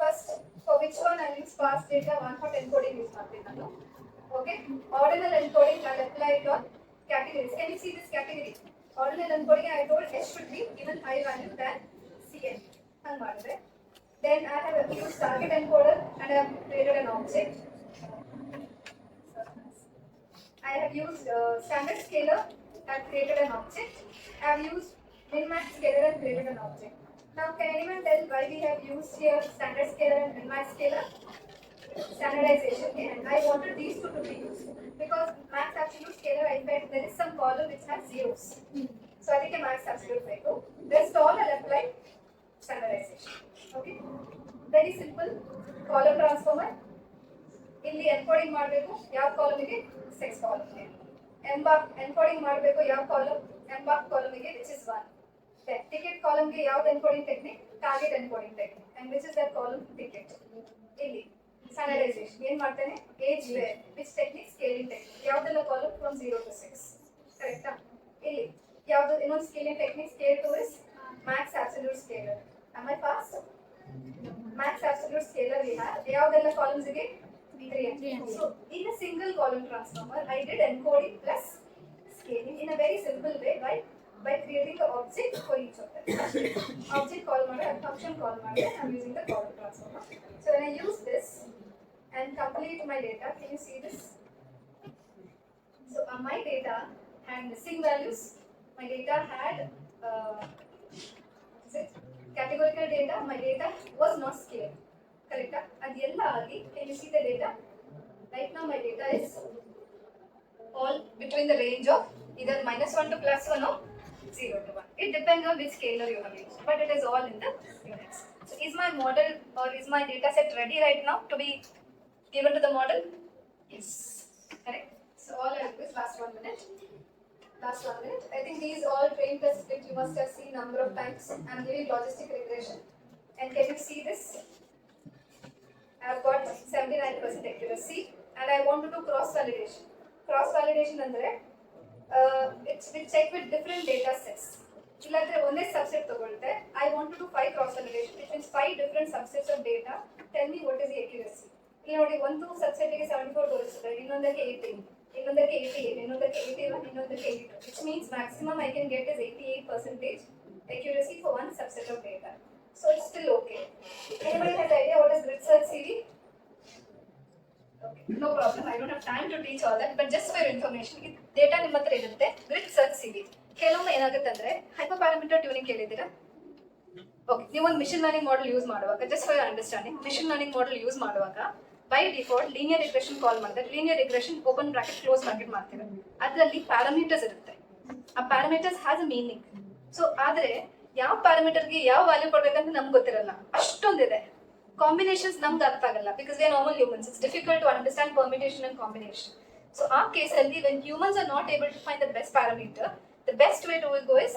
First, for which one I use sparse data, one hot encoding use ಮಾಡ್ತೀನಿ ನಾನು. Okay, ordinal encoding I'll apply it on categories. Can you see this category? Ordinal encoding I told S should be given high value than Cn. ಹಂಗೆ ಮಾಡಿದೆ. Then I have used target encoder and I have created an object. I have used standard scaler and created an object. I have used min-max scaler and created an object. Now can anyone tell why we have used here standard scaler and min-max scaler? Standardization, and I wanted these two to be used because max absolute scalar I felt there is some column which has zeros. So I think a max absolute ಬೇಕು. Rest all I'll apply standardization. Okay, very simple column transformer. ಇಲ್ಲಿ encoding ಮಾಡಬೇಕು ಯಾವ ಕಾಲಮ್ಗೆ 6 ಕಾಲಮ್ಗೆ. embark encoding ಮಾಡಬೇಕು ಯಾವ column embark ಕಾಲಮ್ಗೆ which is 1. Then ticket ಕಾಲಮ್ಗೆ ಯಾವ್ದು encoding technique? Target encoding technique. And which is that column? Ticket. ಇಲ್ಲಿ standardization ಏನು ಮಾಡ್ತೇನೆ? age where which technique? Scaling technique. ಯಾವ್ದೆಲ್ಲ ಕಾಲಮ್ from 0 to 6. Correct? ಇಲ್ಲಿ ಯಾವ್ದು ಇನ್ನೊಂದು scaling technique scale to is max absolute scalar. Am I fast? Max absolute scalar we have. ಯಾವ್ದೆಲ್ಲ columns ಗೆ? 3 and 4. So in a single column transformer I did encoding plus scaling in a very simple way by creating an object for each of them. Object call ಮಾಡಿ and function call ಮಾಡಿ I'm using the column transformer. So when I use this and complete my data, can you see this? So my data had missing values. My data had is it categorical data. My data was not scaled. Correct? ಅದೆಲ್ಲ ಆಗಿ can you see the data? Right now my data is all between the range of either -1 to +1 or 0 to 1. It depends on which scalar you have used, but it is all in the units. So is my model or is my data set ready right now to be given to the model? Yes. Correct. So all I do is last 1 minute. Last 1 minute. I think these all train tests that you must have seen number of times. I'm giving logistic regression. And can you see this? I've got 79% accuracy and I want to do cross validation. Cross validation andre it's will check with different data sets. ಇಲ್ಲಾಂದ್ರೆ ಒಂದೇ subset ತಗೊಳುತ್ತೆ. I want to do 5 cross validation, which means 5 different subsets of data. Tell me what is the accuracy. ಇಲ್ಲಿ ನೋಡಿ ಒಂದು subset ಗೆ 74 ತೋರಿಸುತ್ತೆ, ಇನ್ನೊಂದಕ್ಕೆ 18, ಇನ್ನೊಂದಕ್ಕೆ 88, ಇನ್ನೊಂದಕ್ಕೆ 81, ಇನ್ನೊಂದಕ್ಕೆ 82. Which means maximum I can get is 88% accuracy for one subset of data. So it's still okay. Anybody has idea what is grid search CV? Okay, no problem. I don't have time to teach all that, but just for your information, data ನಿಮ್ಮ ಹತ್ರ ಇರುತ್ತೆ. Grid search CV. ಕೆಲವೊಮ್ಮೆ ಏನಾಗುತ್ತೆ ಅಂದ್ರೆ hyper parameter tuning ಕೇಳಿದ್ದೀರಾ? Okay, ನೀವು ಒಂದು mission learning model use ಮಾಡುವಾಗ, just for your understanding, mission learning model use ಮಾಡುವಾಗ ಬೈ ಡಿಫಾಲ್ಟ್ ಲೀನಿಯರ್ ರಿಗ್ರೆಷನ್ ಕಾಲ್ ಮಾಡಿದ್ರೆ, linear regression open bracket close bracket ಮಾಡ್ತೀವಿ. ಅದರಲ್ಲಿ ಪ್ಯಾರಾಮೀಟರ್ಸ್ ಇರುತ್ತೆ. ಆ parameters has a meaning. So ಆದ್ರೆ ಯಾವ ಪ್ಯಾರಾಮೀಟರ್ಗೆ ಯಾವ ವ್ಯಾಲ್ಯೂ ಕೊಡ್ಬೇಕಂತ ನಮ್ಗೆ ಗೊತ್ತಿರಲ್ಲ, ಅಷ್ಟೊಂದಿದೆ. ಕಾಂಬಿನೇಷನ್ಸ್ ನಮ್ಗೆ ಅರ್ಥ ಆಗಲ್ಲ, because we are normal humans. It's difficult to understand permutation and combination. So ಆ ಕೇಸಲ್ಲಿ when humans are not able to find the best parameter, the best way to go is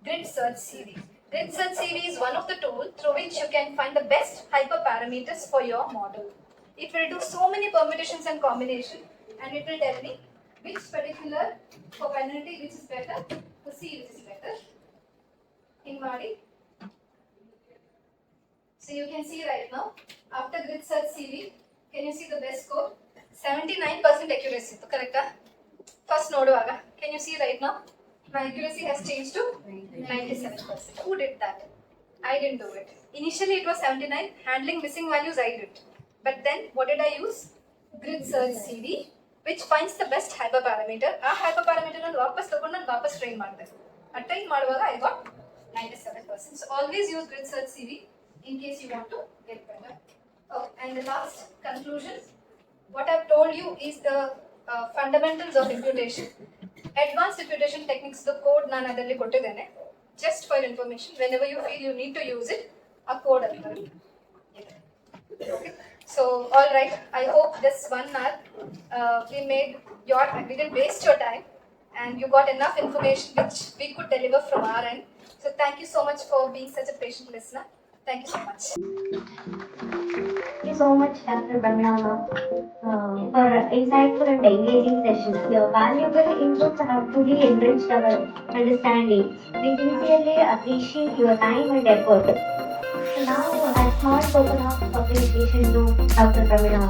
grid search CV. Grid search CV is one of the tools through which you can find the best hyperparameters for your model. It will do so many permutations and combinations, and it will tell me which particular probability which is better, to C which is better. In Madi. So you can see right now, after grid search CV, can you see the best score? 79% accuracy, correct? First noduvaga, can you see right now? My accuracy has changed to 97%. Who did that? I didn't do it. Initially it was 79, handling missing values I did. But then what did I use? Grid search CV, which finds the best hyperparameter. ಆ hyperparameter ಅನ್ನು ವಾಪಸ್ ತಗೊಂಡು ನಾನು ವಾಪಸ್ train ಮಾಡಿದೆ. ಆ train ಮಾಡುವಾಗ I got 97%. So always use grid search CV in case you want to get better. Oh, and the last conclusion, what I've told you is the fundamentals of imputation. Advanced imputation techniques, the code ನಾನು ಅದರಲ್ಲಿ ಕೊಟ್ಟಿದ್ದೇನೆ. Just for information, whenever you feel you need to use it, a code ಅದರಲ್ಲಿ ಇದೆ. Okay. So all right, I hope this 1 hour we didn't waste your time and you got enough information which we could deliver from our end. So thank you so much for being such a patient listener. Thank you so much. Thank you so much, Dr. Pramila, for insightful and engaging sessions. Your valuable inputs have truly enriched our understanding. We sincerely appreciate your time and effort. So now, I thought to open up communication to Dr. Pramila.